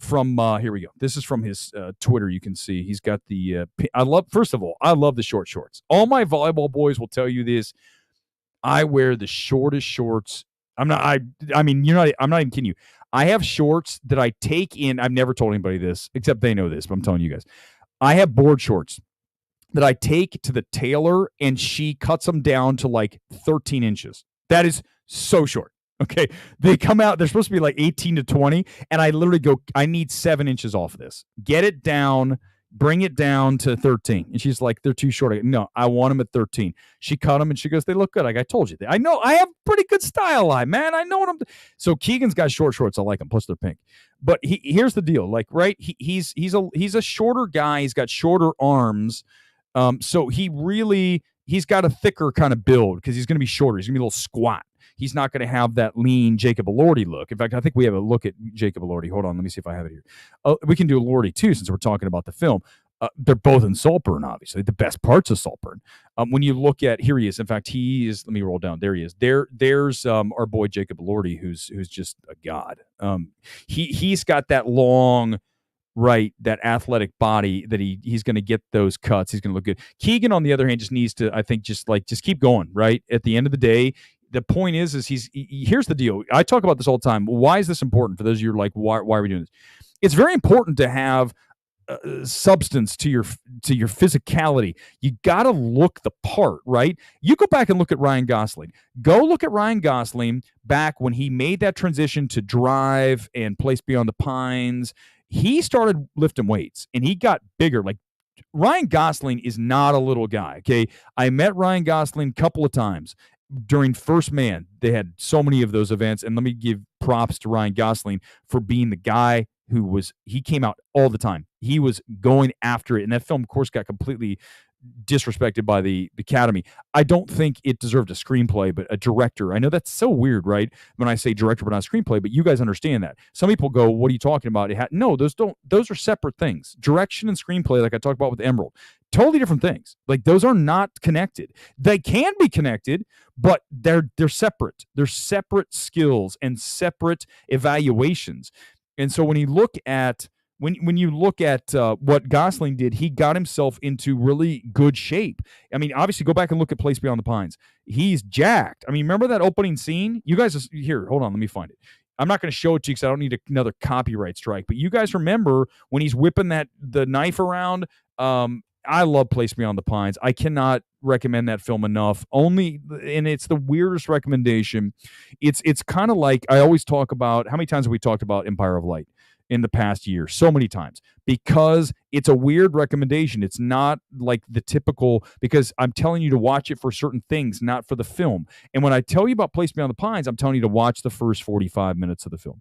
here we go. This is from his Twitter. You can see he's got the first of all, I love the short shorts. All my volleyball boys will tell you this. I wear the shortest shorts. I'm not even kidding you. I have shorts that I take in. I've never told anybody this, except they know this, but I'm telling you guys. I have board shorts that I take to the tailor and she cuts them down to like 13 inches. That is so short. Okay, they come out, they're supposed to be like 18 to 20, and I literally go, I need 7 inches off of this. Get it down, bring it down to 13. And she's like, they're too short. No, I want them at 13. She cut them, and she goes, they look good. Like, I told you. I know, I have pretty good style eye, man. I know what I'm doing. So Keegan's got short shorts. I like them, plus they're pink. But here's the deal. Like, right, he's a shorter guy. He's got shorter arms. So he's got a thicker kind of build because he's going to be shorter. He's going to be a little squat. He's not going to have that lean Jacob Elordi look. In fact, I think we have a look at Jacob Elordi. Hold on, let me see if I have it here. We can do Elordi too, since we're talking about the film. They're both in Saltburn, obviously, the best parts of Saltburn. When you look at, here he is. In fact, he is. Let me roll down. There he is. There's our boy Jacob Elordi, who's just a god. He's got that long, right, that athletic body that he's going to get those cuts. He's going to look good. Keegan, on the other hand, just needs to, I think, just keep going. Right, at the end of the day, the point is here's the deal. I talk about this all the time. Why is this important for those of you who are like, why are we doing this? It's very important to have substance to your physicality. You got to look the part, right? You go back and look at Ryan Gosling. Go look at Ryan Gosling back when he made that transition to Drive and Place Beyond the Pines. He started lifting weights and he got bigger. Like, Ryan Gosling is not a little guy, okay? I met Ryan Gosling a couple of times during First Man. They had so many of those events, and let me give props to Ryan Gosling for being the guy he came out all the time. He was going after it. And that film, of course, got completely disrespected by the Academy. I don't think it deserved a screenplay, but a director. I know that's so weird, right? When I say director, but not screenplay, but you guys understand that. Some people go, what are you talking about? No, those are separate things. Direction and screenplay, like I talked about with Emerald, totally different things. Like, those are not connected. They can be connected, but they're separate. They're separate skills and separate evaluations. And so when you look at what Gosling did, he got himself into really good shape. I mean, obviously, go back and look at Place Beyond the Pines. He's jacked. I mean, remember that opening scene? You guys, here, hold on, let me find it. I'm not going to show it to you because I don't need another copyright strike. But you guys remember when he's whipping the knife around? I love Place Beyond the Pines. I cannot recommend that film enough. And it's the weirdest recommendation. It's kind of like, I always talk about, how many times have we talked about Empire of Light in the past year? So many times, because it's a weird recommendation. It's not like the typical, because I'm telling you to watch it for certain things, not for the film. And when I tell you about Place Beyond the Pines, I'm telling you to watch the first 45 minutes of the film.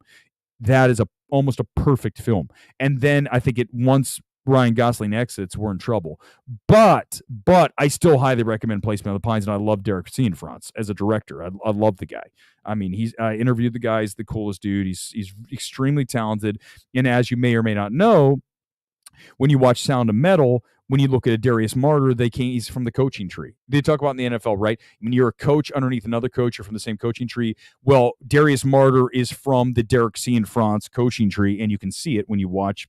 That is almost a perfect film. And then I think once Ryan Gosling exits, we're in trouble. But I still highly recommend Place Beyond the Pines, and I love Derek Cianfrance as a director. I love the guy. I mean, I interviewed the guy. He's the coolest dude. He's extremely talented. And as you may or may not know, when you watch Sound of Metal, when you look at a Darius Martyr, he's from the coaching tree. They talk about in the NFL, right? When you're a coach underneath another coach, you're from the same coaching tree. Well, Darius Martyr is from the Derek Cianfrance coaching tree, and you can see it when you watch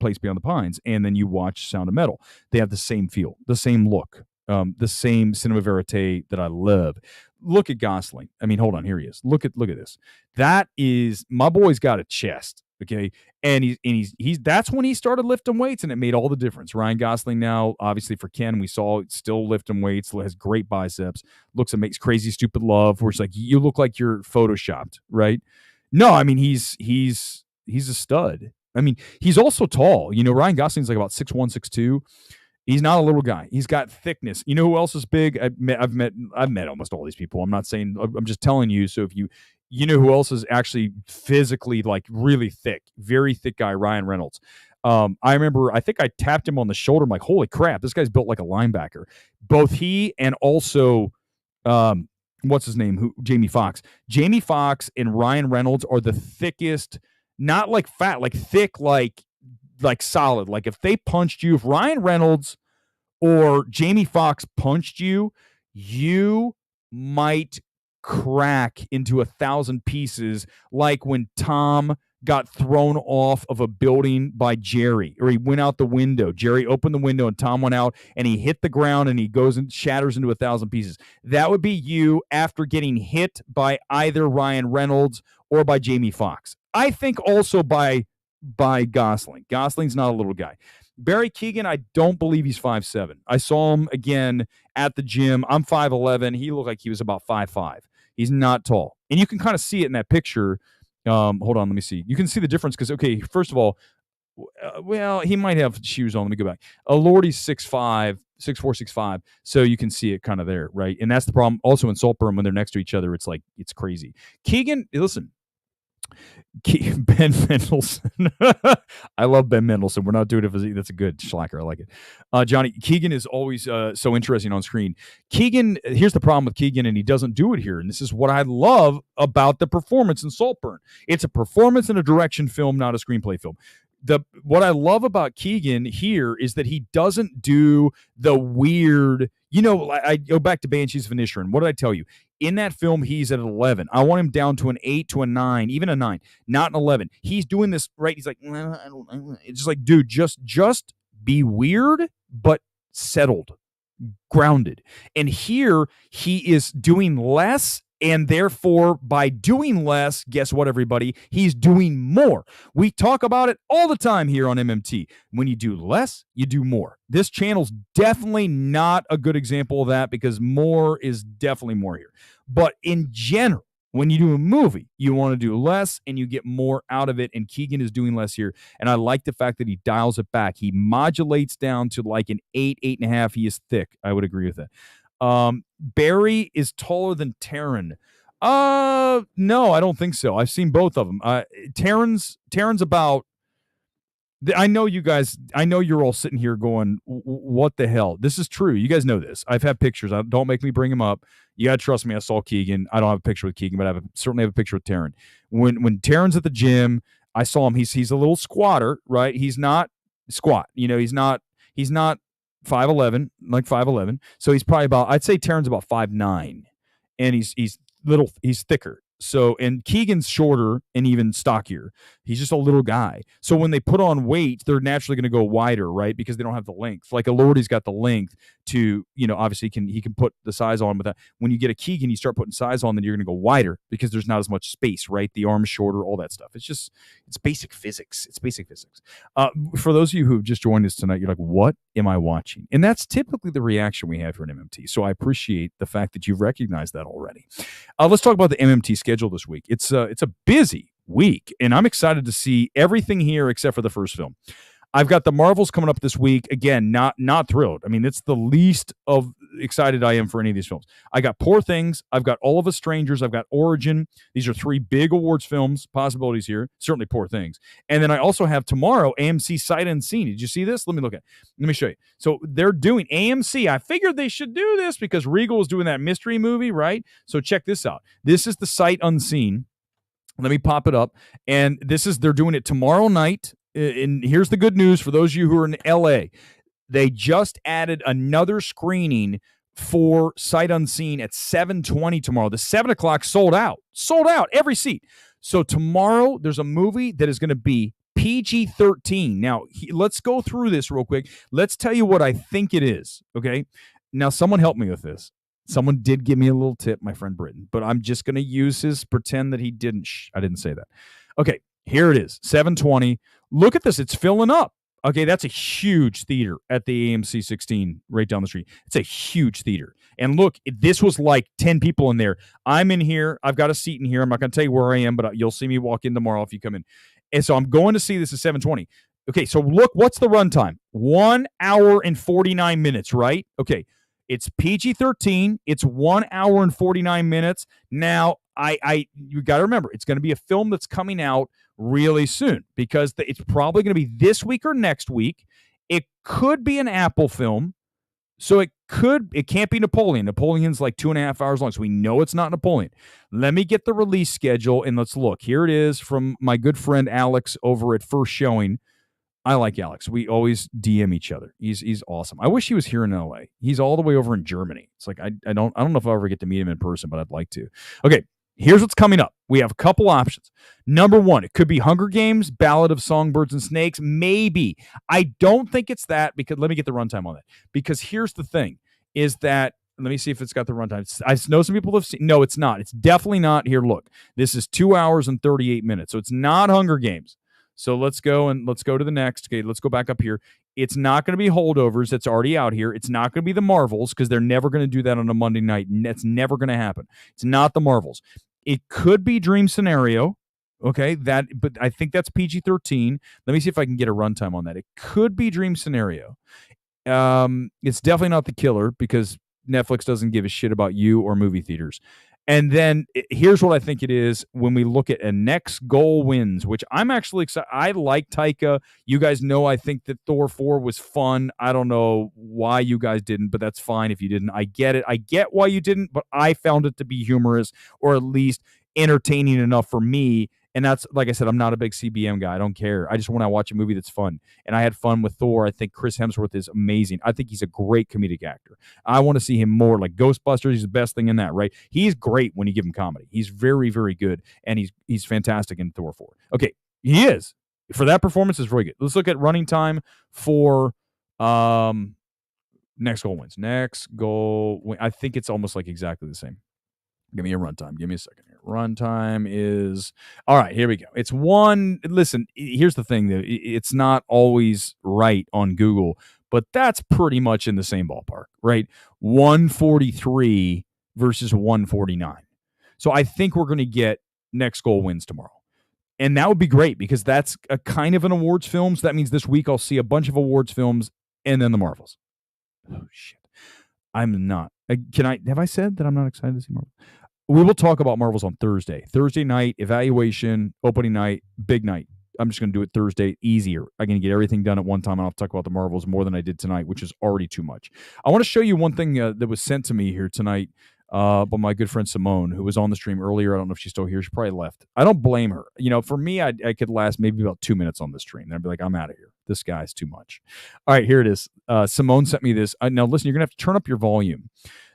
Place Beyond the Pines, and then you watch Sound of Metal. They have the same feel, the same look, the same cinema verite that I love. Look at Gosling. I mean, hold on, here he is. Look at this. That is, my boy's got a chest, okay? And he's that's when he started lifting weights, and it made all the difference. Ryan Gosling now, obviously for Ken, we saw still lifting weights, has great biceps, looks amazing, Crazy Stupid Love, where it's like, you look like you're photoshopped, right? No, I mean, he's a stud. I mean, he's also tall. You know, Ryan Gosling's like about 6'1", 6'2". He's not a little guy. He's got thickness. You know who else is big? I've met almost all these people. I'm not saying, I'm just telling you. So if you know who else is actually physically like really thick, very thick guy, Ryan Reynolds. I remember, I think I tapped him on the shoulder. I'm like, holy crap, this guy's built like a linebacker. Both he and also, what's his name? Jamie Foxx. Jamie Foxx and Ryan Reynolds are the thickest. Not like fat, like thick, like solid. Like if they punched you, if Ryan Reynolds or Jamie Foxx punched you, you might crack into 1,000 pieces, like when Tom got thrown off of a building by Jerry, or he went out the window. Jerry opened the window and Tom went out and he hit the ground and he goes and shatters into 1,000 pieces. That would be you after getting hit by either Ryan Reynolds or by Jamie Foxx. I think also by Gosling. Gosling's not a little guy. Barry Keoghan, I don't believe he's 5'7". I saw him again at the gym. I'm 5'11". He looked like he was about 5'5". He's not tall. And you can kind of see it in that picture. Hold on, let me see. You can see the difference because, okay, first of all, well, he might have shoes on. Let me go back. Lordy's 6'5", 6'4", 6'5", so you can see it kind of there, right? And that's the problem. Also in Saltburn, when they're next to each other, it's like, it's crazy. Keoghan, listen, Ben Mendelsohn. I love Ben Mendelsohn. We're not doing it. That's a good schlacker. I like it. Johnny, Keoghan is always so interesting on screen. Keoghan, here's the problem with Keoghan, and he doesn't do it here. And this is what I love about the performance in Saltburn. It's a performance and a direction film, not a screenplay film. what I love about Keegan here is that he doesn't do the weird, I go back to Banshees of Inisherin. What did I tell you? In that film, he's at 11. I want him down to an 8 to a 9, even a 9, not an 11. He's doing this, right? He's like, well, I don't, it's just like, dude, just be weird, but settled, grounded. And here he is doing less. And therefore, by doing less, guess what, everybody? He's doing more. We talk about it all the time here on MMT. When you do less, you do more. This channel's definitely not a good example of that because more is definitely more here. But in general, when you do a movie, you want to do less and you get more out of it. And Keegan is doing less here. And I like the fact that he dials it back. He modulates down to like an 8, 8.5. He is thick. I would agree with that. Barry is taller than Taron. No, I don't think so. I've seen both of them. Taron's about. I know you guys. I know you're all sitting here going, "What the hell?" This is true. You guys know this. I've had pictures. Don't make me bring them up. You gotta trust me. I saw Keegan. I don't have a picture with Keegan, but I certainly have a picture with Taron. When Taron's at the gym, I saw him. He's a little squatter, right? He's not squat. He's not 5'11", like 5'11". So he's probably about, I'd say Taron's about 5'9", and he's thicker. So, and Keegan's shorter and even stockier. He's just a little guy. So when they put on weight, they're naturally going to go wider, right? Because they don't have the length. Like Elordi's got the length to, obviously he can put the size on with that. When you get a Keegan, you start putting size on, then you're going to go wider because there's not as much space, right? The arm's shorter, all that stuff. It's basic physics. It's basic physics. For those of you who've just joined us tonight, you're like, what am I watching? And that's typically the reaction we have here in MMT. So I appreciate the fact that you've recognized that already. Let's talk about the MMT schedule this week. It's a busy week, and I'm excited to see everything here except for the first film. I've got the Marvels coming up this week. Again, not thrilled. I mean, it's the least of excited I am for any of these films. I got Poor Things. I've got All of Us Strangers. I've got Origin. These are 3 big awards films, possibilities here. Certainly Poor Things. And then I also have tomorrow AMC Sight Unseen. Did you see this? Let me look at it. Let me show you. So they're doing AMC. I figured they should do this because Regal is doing that mystery movie, right? So check this out. This is the Sight Unseen. Let me pop it up. And they're doing it tomorrow night. And here's the good news for those of you who are in LA. They just added another screening for Sight Unseen at 7:20 tomorrow. The 7 o'clock sold out, every seat. So tomorrow there's a movie that is going to be PG-13. Now, let's go through this real quick. Let's tell you what I think it is, okay? Now, someone help me with this. Someone did give me a little tip, my friend Britton, but I'm just going to pretend that he didn't. I didn't say that. Okay, here it is, 7:20. Look at this. It's filling up. Okay, that's a huge theater at the AMC 16 right down the street. It's a huge theater. And look, this was like 10 people in there. I'm in here. I've got a seat in here. I'm not going to tell you where I am, but you'll see me walk in tomorrow if you come in. And so I'm going to see this at 7:20. Okay, so look, what's the runtime? 1 hour and 49 minutes, right? Okay, it's PG-13. It's 1 hour and 49 minutes. Now, you got to remember, it's going to be a film that's coming out really soon because it's probably going to be this week or next week. It could be an Apple film. So it can't be Napoleon. Napoleon's like 2.5 hours long. So we know it's not Napoleon. Let me get the release schedule and let's look. Here it is from my good friend Alex over at First Showing. I like Alex. We always DM each other. He's awesome. I wish he was here in LA. He's all the way over in Germany. It's like I don't know if I'll ever get to meet him in person, but I'd like to. Okay. Here's what's coming up. We have a couple options. Number 1, it could be Hunger Games, Ballad of Songbirds and Snakes. Maybe. I don't think it's that because let me get the runtime on that. Because here's the thing is that, let me see if it's got the runtime. I know some people have seen. No, it's not. It's definitely not. Here, look. This is 2 hours and 38 minutes. So it's not Hunger Games. So let's go to the next. Okay, let's go back up here. It's not going to be Holdovers. That's already out here. It's not going to be the Marvels because they're never going to do that on a Monday night. That's never going to happen. It's not the Marvels. It could be Dream Scenario. Okay, but I think that's PG-13. Let me see if I can get a runtime on that. It could be Dream Scenario. It's definitely not The Killer because Netflix doesn't give a shit about you or movie theaters. And then here's what I think it is when we look at a next goal wins, which I'm actually excited. I like Taika. You guys know I think that Thor 4 was fun. I don't know why you guys didn't, but that's fine if you didn't. I get it. I get why you didn't, but I found it to be humorous or at least entertaining enough for me. And that's, like I said, I'm not a big CBM guy. I don't care. I just want to watch a movie that's fun. And I had fun with Thor. I think Chris Hemsworth is amazing. I think he's a great comedic actor. I want to see him more. Like Ghostbusters, he's the best thing in that, right? He's great when you give him comedy. He's very, very good, and he's fantastic in Thor 4. Okay, he is. For that performance, is really good. Let's look at running time for next goal wins. Next goal, I think it's almost like exactly the same. Give me a runtime. Give me a second here. Runtime is all right. Here we go. It's one. Listen, here's the thing though. It's not always right on Google, but that's pretty much in the same ballpark, right? 143 versus 149. So I think we're going to get next goal wins tomorrow. And that would be great because that's a kind of an awards film. So that means this week I'll see a bunch of awards films and then the Marvels. Oh, shit. I'm not. Have I said that I'm not excited to see Marvel? We will talk about Marvels on Thursday. Thursday night, evaluation, opening night, big night. I'm just going to do it Thursday, easier. I'm going to get everything done at one time, and I'll talk about the Marvels more than I did tonight, which is already too much. I want to show you one thing that was sent to me here tonight by my good friend Simone, who was on the stream earlier. I don't know if she's still here. She probably left. I don't blame her. For me, I could last maybe about 2 minutes on the stream. Then I'd be like, I'm out of here. This guy's too much. All right, here it is. Simone sent me this. Now, listen, you're going to have to turn up your volume.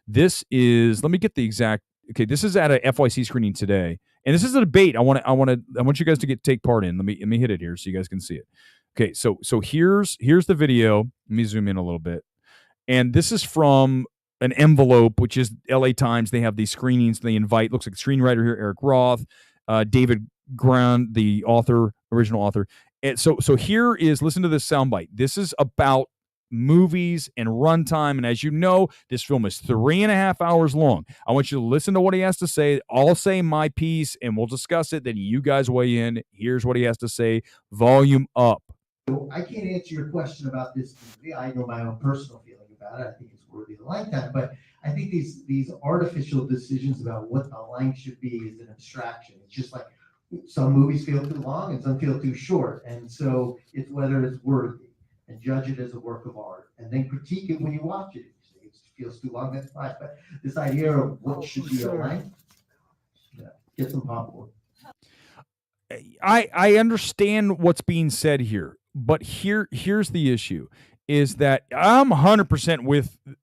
This is, let me get the exact, okay, this is at a FYC screening today. And this is a debate I want you guys to take part in. Let me hit it here so you guys can see it. Okay, so here's the video. Let me zoom in a little bit. And this is from an envelope, which is LA Times. They have these screenings. They invite, looks like screenwriter here, Eric Roth, David Grant, the original author. And so here is, listen to this soundbite. This is about movies and runtime. And as you know, this film is 3.5 hours long. I want you to listen to what he has to say. I'll say my piece and we'll discuss it. Then you guys weigh in. Here's what he has to say. Volume up.
I can't answer your question about this movie. I know my own personal feeling about it. I think it's worthy of a lifetime. But I think these artificial decisions about what the length should be is an abstraction. It's just like some movies feel too long and some feel too short. And so it's whether it's worthy. And judge it as a work of art, and then critique it when you watch it. If you say it feels too long, that's fine. But this idea of what should be a length, get some popcorn.
I understand what's being said here, but here's the issue: is that I'm 100%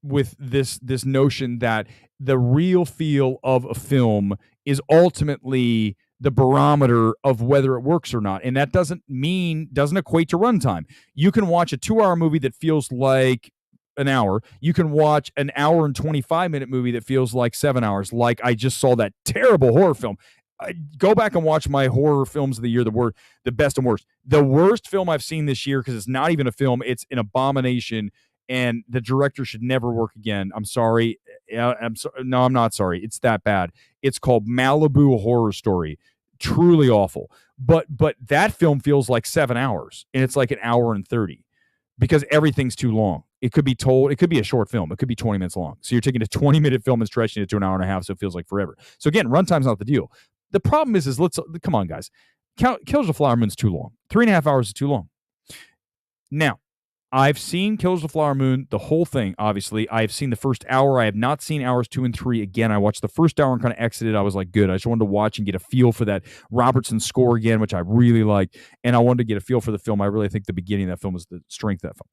with this notion that the real feel of a film is ultimately the barometer of whether it works or not. And that doesn't equate to runtime. You can watch a 2-hour movie that feels like an hour. You can watch an hour and 25-minute movie that feels like 7 hours. Like I just saw that terrible horror film. Go back and watch my horror films of the year that were the best and worst. The worst film I've seen this year, because it's not even a film, it's an abomination, and the director should never work again. I'm sorry. No, I'm not sorry. It's that bad. It's called Malibu Horror Story. Truly awful. But that film feels like 7 hours, and it's like an hour and 30 because everything's too long. It could be a short film. It could be 20 minutes long. So you're taking a 20-minute film and stretching it to an hour and a half, so it feels like forever. So again, runtime's not the deal. The problem is come on, guys. Killers of the Flower Moon's too long. 3.5 hours is too long. Now, I've seen Killers of the Flower Moon, the whole thing, obviously. I've seen the first hour. I have not seen hours 2 and 3. Again, I watched the first hour and kind of exited. I was like, good. I just wanted to watch and get a feel for that Robertson score again, which I really liked. And I wanted to get a feel for the film. I really think the beginning of that film was the strength of that film.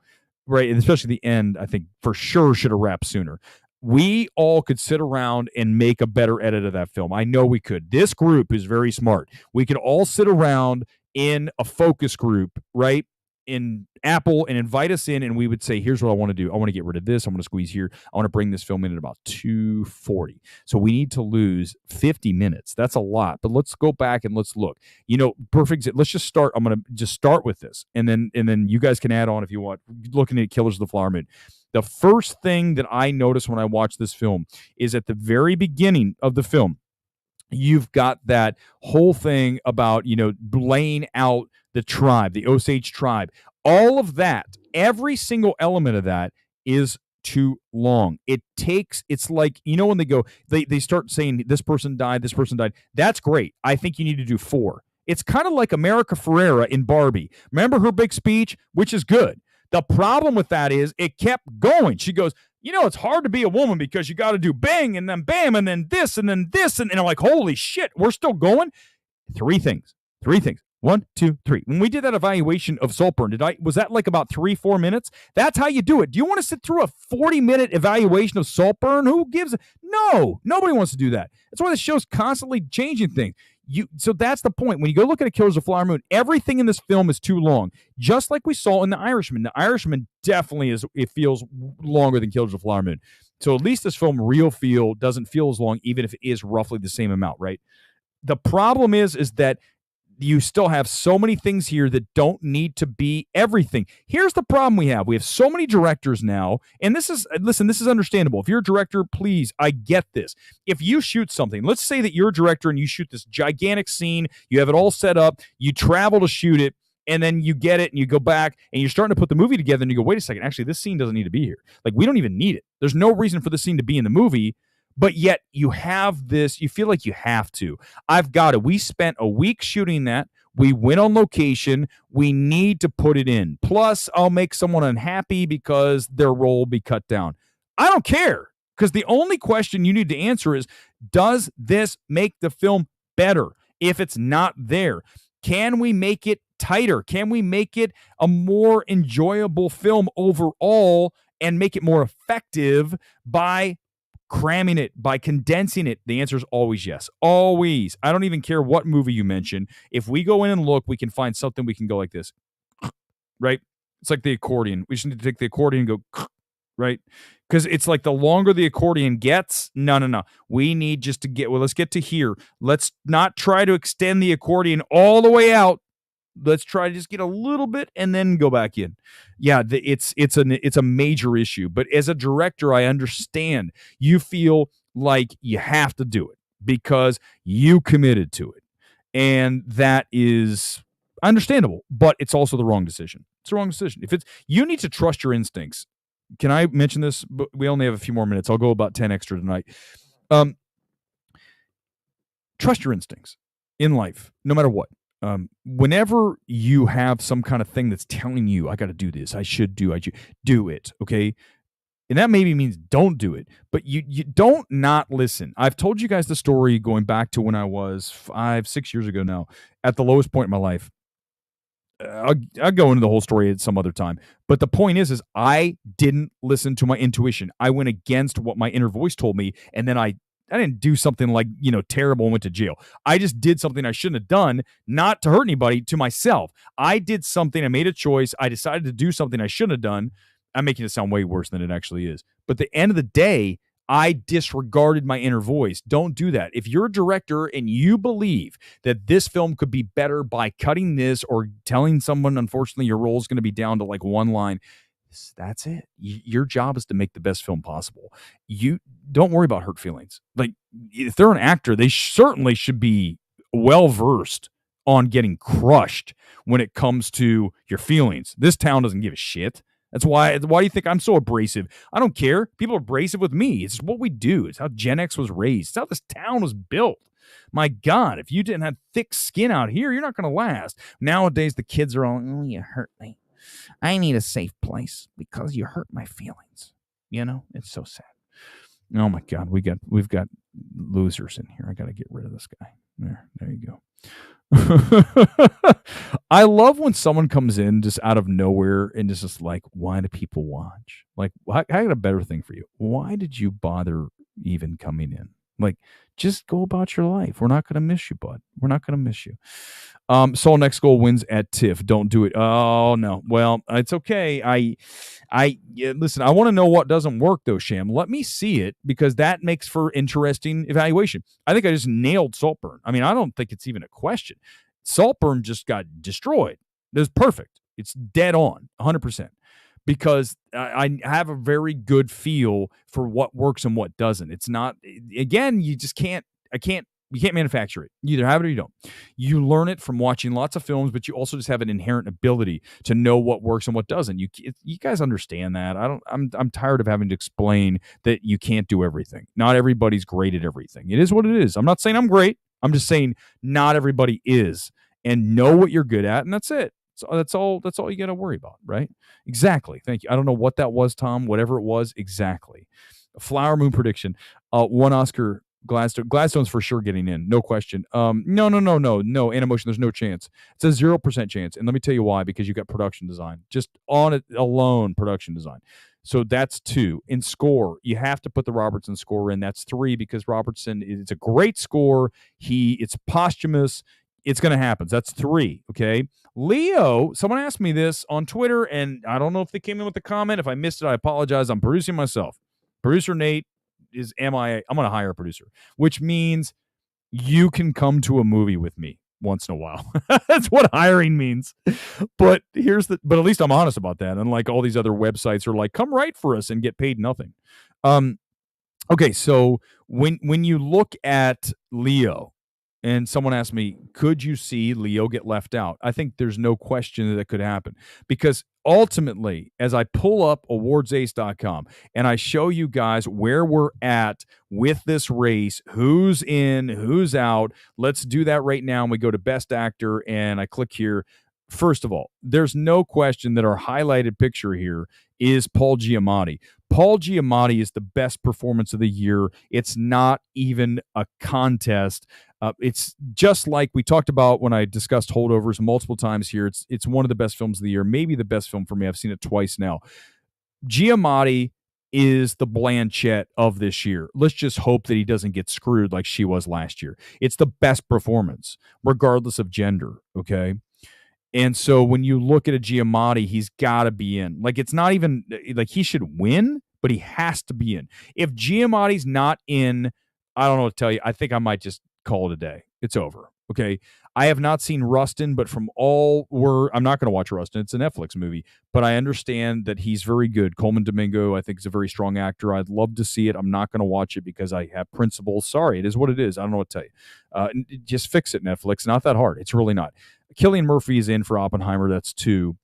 Right? And especially the end, I think for sure should have wrapped sooner. We all could sit around and make a better edit of that film. I know we could. This group is very smart. We could all sit around in a focus group, right? In Apple and invite us in, and we would say, here's what I want to do. I want to get rid of this. I want to squeeze here. I want to bring this film in at about 2:40. So we need to lose 50 minutes. That's a lot, but let's go back and let's look. Perfect. Let's just start. I'm going to just start with this, and then you guys can add on if you want. Looking at Killers of the Flower Moon. The first thing that I noticed when I watched this film is at the very beginning of the film, you've got that whole thing about, laying out the tribe, the Osage tribe. All of that, every single element of that is too long. It's like, when they start saying this person died. That's great. I think you need to do 4. It's kind of like America Ferrera in Barbie. Remember her big speech, which is good. The problem with that is it kept going. She goes, it's hard to be a woman because you got to do bang and then bam and then this and then this. And I'm like, holy shit, we're still going. 3 things. Three things. 1, 2, 3. When we did that evaluation of Saltburn, was that like about 3-4 minutes? That's how you do it. Do you want to sit through a 40-minute evaluation of Saltburn? Who gives? No, nobody wants to do that. That's why the show's constantly changing things. So that's the point. When you go look at a Killers of the Flower Moon, everything in this film is too long. Just like we saw in The Irishman. The Irishman definitely it feels longer than Killers of the Flower Moon. So at least this film doesn't feel as long, even if it is roughly the same amount, right? The problem is that you still have so many things here that don't need to be everything. Here's the problem we have. We have so many directors now, and this is understandable. If you're a director, please, I get this. If you shoot something, let's say that you're a director and you shoot this gigantic scene, you have it all set up, you travel to shoot it, and then you get it and you go back and you're starting to put the movie together and you go, wait a second, actually, this scene doesn't need to be here. Like, we don't even need it. There's no reason for the scene to be in the movie. But yet you have this, you feel like you have to. I've got it. We spent a week shooting that. We went on location. We need to put it in. Plus, I'll make someone unhappy because their role will be cut down. I don't care, because the only question you need to answer is, does this make the film better if it's not there? Can we make it tighter? Can we make it a more enjoyable film overall and make it more effective by cramming it, by condensing it? The answer is always yes. Always. I don't even care what movie you mention. If we go in and look, we can find something we can go like this. Right? It's like the accordion. We just need to take the accordion and go, right? Because it's like the longer the accordion gets, no. We need just to let's get to here. Let's not try to extend the accordion all the way out. Let's try to just get a little bit and then go back in. Yeah, it's a major issue. But as a director, I understand you feel like you have to do it because you committed to it, and that is understandable. But it's also the wrong decision. It's the wrong decision. You need to trust your instincts. Can I mention this? But we only have a few more minutes. I'll go about 10 extra tonight. Trust your instincts in life, no matter what. Whenever you have some kind of thing that's telling you, I got to do this, I should do it, okay? And that maybe means don't do it, but you don't not listen. I've told you guys the story going back to when I was 5-6 years ago now, at the lowest point in my life. I'll go into the whole story at some other time. But the point is I didn't listen to my intuition. I went against what my inner voice told me, and then I didn't do something like, terrible and went to jail. I just did something I shouldn't have done, not to hurt anybody, to myself. I did something. I made a choice. I decided to do something I shouldn't have done. I'm making it sound way worse than it actually is. But at the end of the day, I disregarded my inner voice. Don't do that. If you're a director and you believe that this film could be better by cutting this or telling someone, unfortunately, your role is going to be down to like one line, that's it. Your job is to make the best film possible. You don't worry about hurt feelings. Like, if they're an actor, they certainly should be well versed on getting crushed when it comes to your feelings. This town doesn't give a shit. That's why do you think I'm so abrasive? I don't care. People are abrasive with me. It's what we do. It's how Gen X was raised. It's how this town was built. My God, if you didn't have thick skin out here, you're not going to last. Nowadays, the kids are all, oh, you hurt me. I need a safe place because you hurt my feelings. It's so sad. Oh my God, we've got losers in here. I got to get rid of this guy. There you go. I love when someone comes in just out of nowhere and just like, why do people watch? Like, I got a better thing for you. Why did you bother even coming in? Like, just go about your life. We're not going to miss you, bud. We're not going to miss you. Soul Next Goal wins at TIFF. Don't do it. Oh no. Well, it's okay. Listen, I want to know what doesn't work though, Sham. Let me see it, because that makes for interesting evaluation. I think I just nailed Saltburn. I mean, I don't think it's even a question. Saltburn just got destroyed. It was perfect. It's dead on, 100%. Because I have a very good feel for what works and what doesn't. It's not, again, you can't manufacture it. You either have it or you don't. You learn it from watching lots of films, but you also just have an inherent ability to know what works and what doesn't. You guys understand that. I'm tired of having to explain that you can't do everything. Not everybody's great at everything. It is what it is. I'm not saying I'm great. I'm just saying not everybody is. And know what you're good at, and that's it. So that's all you got to worry about, right? Exactly. Thank you. I don't know what that was, Tom. Whatever it was, exactly. A Flower Moon prediction. One Oscar Gladstone's for sure getting in, no question. No, Animotion, there's no chance. It's a 0% chance, and let me tell you why. Because you got production design, just on it alone, production design. So that's 2. In score, you have to put the Robertson score in. That's 3 because Robertson is a great score. It's posthumous. It's going to happen. That's 3. Okay. Leo, someone asked me this on Twitter, and I don't know if they came in with a comment. If I missed it, I apologize. I'm producing myself. Producer Nate I'm going to hire a producer, which means you can come to a movie with me once in a while. That's what hiring means. But but at least I'm honest about that. Unlike all these other websites are like, come write for us and get paid nothing. Okay, so when you look at Leo, and someone asked me, could you see Leo get left out? I think there's no question that could happen, because ultimately, as I pull up awardsace.com and I show you guys where we're at with this race, who's in, who's out, let's do that right now. And we go to Best Actor, and I click here. First of all, there's no question that our highlighted picture here is Paul Giamatti. Paul Giamatti is the best performance of the year. It's not even a contest. It's just like we talked about when I discussed Holdovers multiple times here. It's one of the best films of the year, maybe the best film for me. I've seen it twice now. Giamatti is the Blanchett of this year. Let's just hope that he doesn't get screwed like she was last year. It's the best performance, regardless of gender, okay? And so when you look at a Giamatti, he's got to be in. Like, it's not even like he should win, but he has to be in. If Giamatti's not in, I don't know what to tell you. I think I might just call it a day. It's over. Okay. I have not seen Rustin, but I'm not going to watch Rustin. It's a Netflix movie, but I understand that he's very good. Coleman Domingo, I think, is a very strong actor. I'd love to see it. I'm not going to watch it because I have principles. Sorry, it is what it is. I don't know what to tell you. Just fix it, Netflix. Not that hard. It's really not. Cillian Murphy is in for Oppenheimer. That's 2.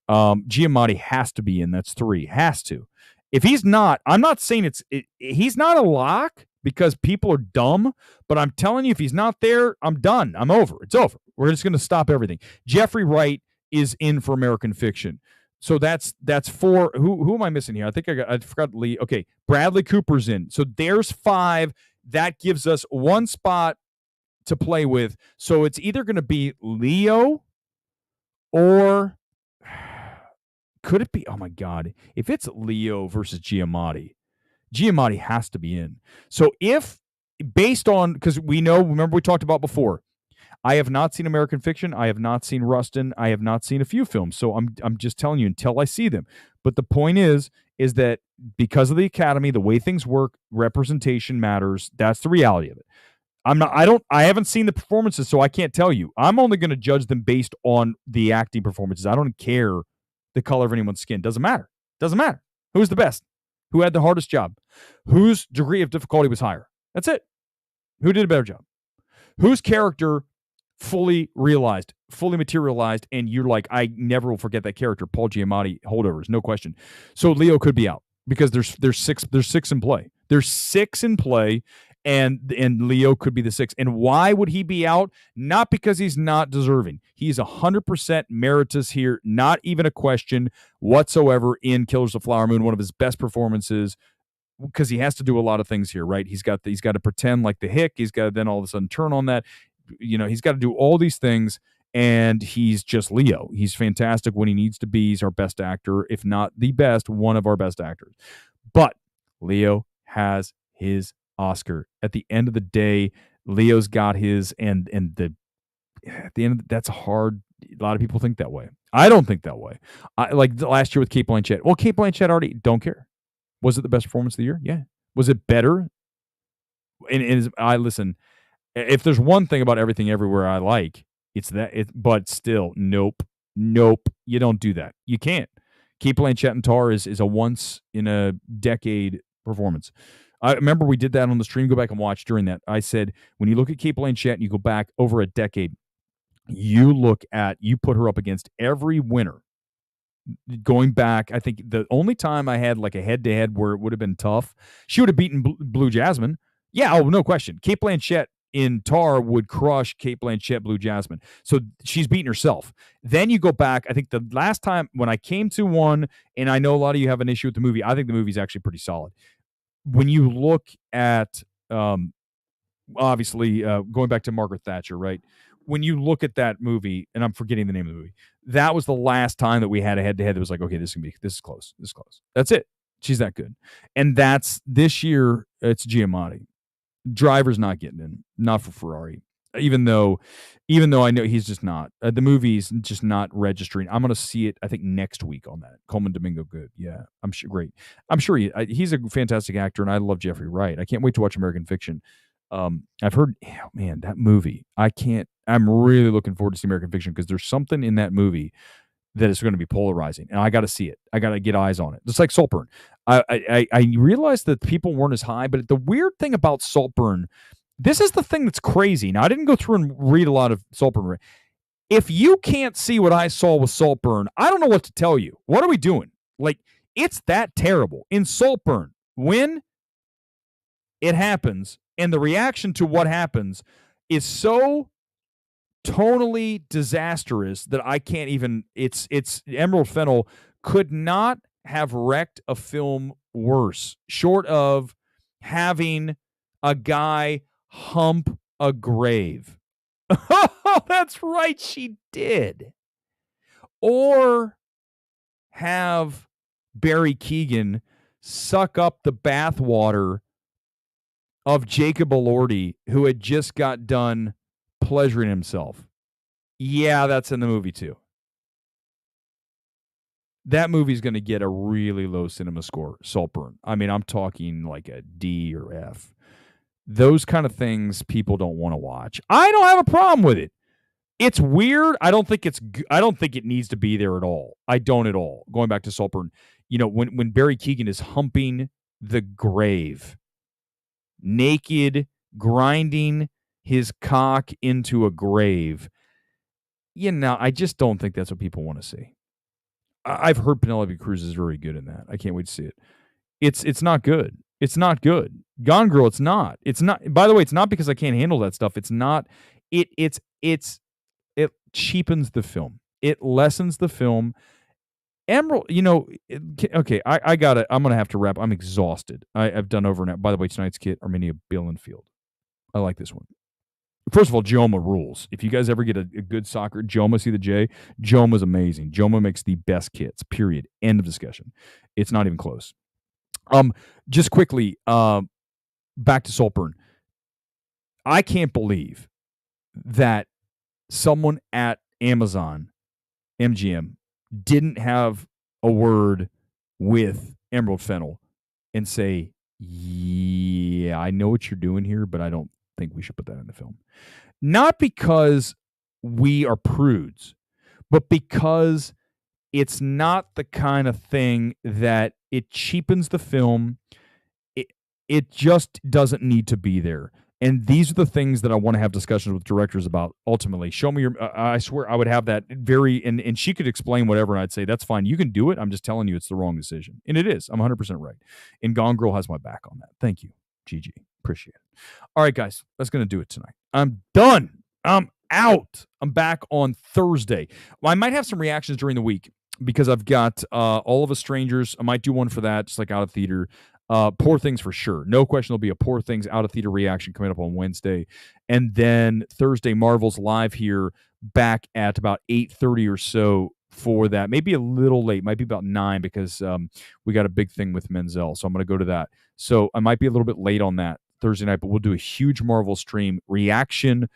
Giamatti has to be in. That's 3. Has to. If he's not, I'm not saying he's not a lock because people are dumb, but I'm telling you, if he's not there, I'm done. I'm over. It's over. We're just going to stop everything. Jeffrey Wright is in for American Fiction. So that's 4. Who am I missing here? I think I forgot Lee. Okay. Bradley Cooper's in. So there's 5. That gives us 1 spot to play with. So it's either going to be Leo or could it be, oh my God, if it's Leo versus Giamatti has to be in. So if based on, because remember we talked about before, I have not seen American Fiction. I have not seen Rustin. I have not seen a few films. So I'm just telling you until I see them. But the point is that because of the Academy, the way things work, representation matters. That's the reality of it. I haven't seen the performances, so I can't tell you. I'm only going to judge them based on the acting performances. I don't care the color of anyone's skin. Doesn't matter. Who's the best? Who had the hardest job? Whose degree of difficulty was higher? That's it. Who did a better job? Whose character fully realized, fully materialized, and you're like, I never will forget that character. Paul Giamatti, Holdovers, no question. So Leo could be out because there's 6 in play. There's 6 in play. And Leo could be the 6th. And why would he be out? Not because he's not deserving. He's 100% meritorious here. Not even a question whatsoever in Killers of the Flower Moon, one of his best performances, because he has to do a lot of things here, right? He's got to pretend like the hick. He's got to then all of a sudden turn on that. He's got to do all these things, and he's just Leo. He's fantastic when he needs to be. He's our best actor, if not the best, one of our best actors. But Leo has his Oscar. At the end of the day, Leo's got his, and at the end, that's hard. A lot of people think that way. I don't think that way. Like last year with Cate Blanchett. Well, Cate Blanchett already don't care. Was it the best performance of the year? Yeah. Was it better? And I listen. If there's one thing about Everything Everywhere I like, it's that. But still, nope. You don't do that. You can't. Cate Blanchett in Tar is a once in a decade performance. I remember we did that on the stream. Go back and watch during that. I said, when you look at Cate Blanchett and you go back over a decade, you put her up against every winner. Going back, I think the only time I had like a head-to-head where it would have been tough, she would have beaten Blue Jasmine. Yeah, no question. Cate Blanchett in Tar would crush Cate Blanchett, Blue Jasmine. So she's beaten herself. Then you go back, I think the last time when I came to one, and I know a lot of you have an issue with the movie, I think the movie's actually pretty solid. When you look at obviously, going back to Margaret Thatcher, right? When you look at that movie, and I'm forgetting the name of the movie, that was the last time that we had a head-to-head that was like, okay, this is close. This is close. That's it. She's that good. And that's this year, it's Giamatti. Driver's not getting in, not for Ferrari. Even though I know he's just not. The movie's just not registering. I'm going to see it, I think, next week on that. Coleman Domingo, good. Yeah, I'm sure. Great. I'm sure he's a fantastic actor, and I love Jeffrey Wright. I can't wait to watch American Fiction. I've heard, man, that movie. I'm really looking forward to see American Fiction because there's something in that movie that is going to be polarizing, and I got to see it. I got to get eyes on it. Just like Saltburn. I realized that people weren't as high, but the weird thing about Saltburn, this is the thing that's crazy. Now, I didn't go through and read a lot of Saltburn. If you can't see what I saw with Saltburn, I don't know what to tell you. What are we doing? Like, it's that terrible. In Saltburn, when it happens, and the reaction to what happens is so tonally disastrous that I can't even. It's Emerald Fennell could not have wrecked a film worse, short of having a guy hump a grave. Oh, that's right, she did. Or have Barry Keoghan suck up the bathwater of Jacob Elordi, who had just got done pleasuring himself. Yeah, that's in the movie too. That movie's going to get a really low cinema score, Saltburn. I mean, I'm talking like a D or F. Those kind of things people don't want to watch. I don't have a problem with it. It's weird. I don't think it needs to be there at all. I don't at all. Going back to Saltburn, when Barry Keoghan is humping the grave, naked, grinding his cock into a grave, I just don't think that's what people want to see. I've heard Penelope Cruz is very good in that. I can't wait to see it. It's not good. It's not good. Gone Girl, it's not. It's not. By the way, it's not because I can't handle that stuff. It's not. It cheapens the film. It lessens the film. Emerald, okay, I'm gonna have to wrap. I'm exhausted. I've done over now. By the way, tonight's kit, Arminia Bielenfield. I like this one. First of all, Joma rules. If you guys ever get a good soccer, Joma, see the J? Joma's amazing. Joma makes the best kits, period. End of discussion. It's not even close. Just quickly, back to Saltburn. I can't believe that someone at Amazon, MGM, didn't have a word with Emerald Fennell and say, yeah, I know what you're doing here, but I don't think we should put that in the film. Not because we are prudes, but because it's not the kind of thing that it cheapens the film. It just doesn't need to be there. And these are the things that I want to have discussions with directors about. Ultimately, show me your. I swear, I would have that and she could explain whatever, and I'd say that's fine. You can do it. I'm just telling you, it's the wrong decision, and it is. I'm 100% right. And Gone Girl has my back on that. Thank you, Gigi. Appreciate it. All right, guys, that's gonna do it tonight. I'm done. I'm out. I'm back on Thursday. Well, I might have some reactions during the week because I've got All of Us Strangers. I might do one for that, just like out of theater. Poor Things for sure. No question there'll be a Poor Things out of theater reaction coming up on Wednesday. And then Thursday, Marvel's live here back at about 8:30 or so for that. Maybe a little late. Might be about 9 because we got a big thing with Menzel. So I'm going to go to that. So I might be a little bit late on that Thursday night, but we'll do a huge Marvel stream reaction,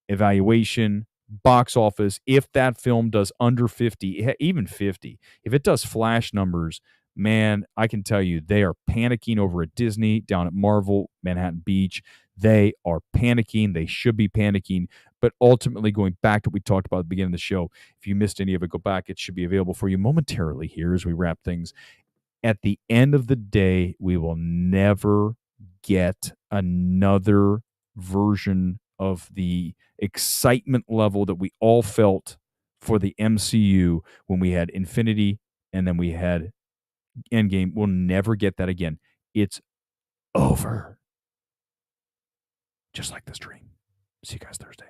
evaluation, box office. If that film does under 50, even 50, if it does flash numbers, man, I can tell you they are panicking over at Disney down at Marvel, Manhattan Beach. They are panicking. They should be panicking. But ultimately, going back to what we talked about at the beginning of the show, if you missed any of it, go back. It should be available for you momentarily here as we wrap things. At the end of the day, we will never get another version of the excitement level that we all felt for the MCU when we had Infinity and then we had Endgame. We'll never get that again. It's over. Just like this dream. See you guys Thursday.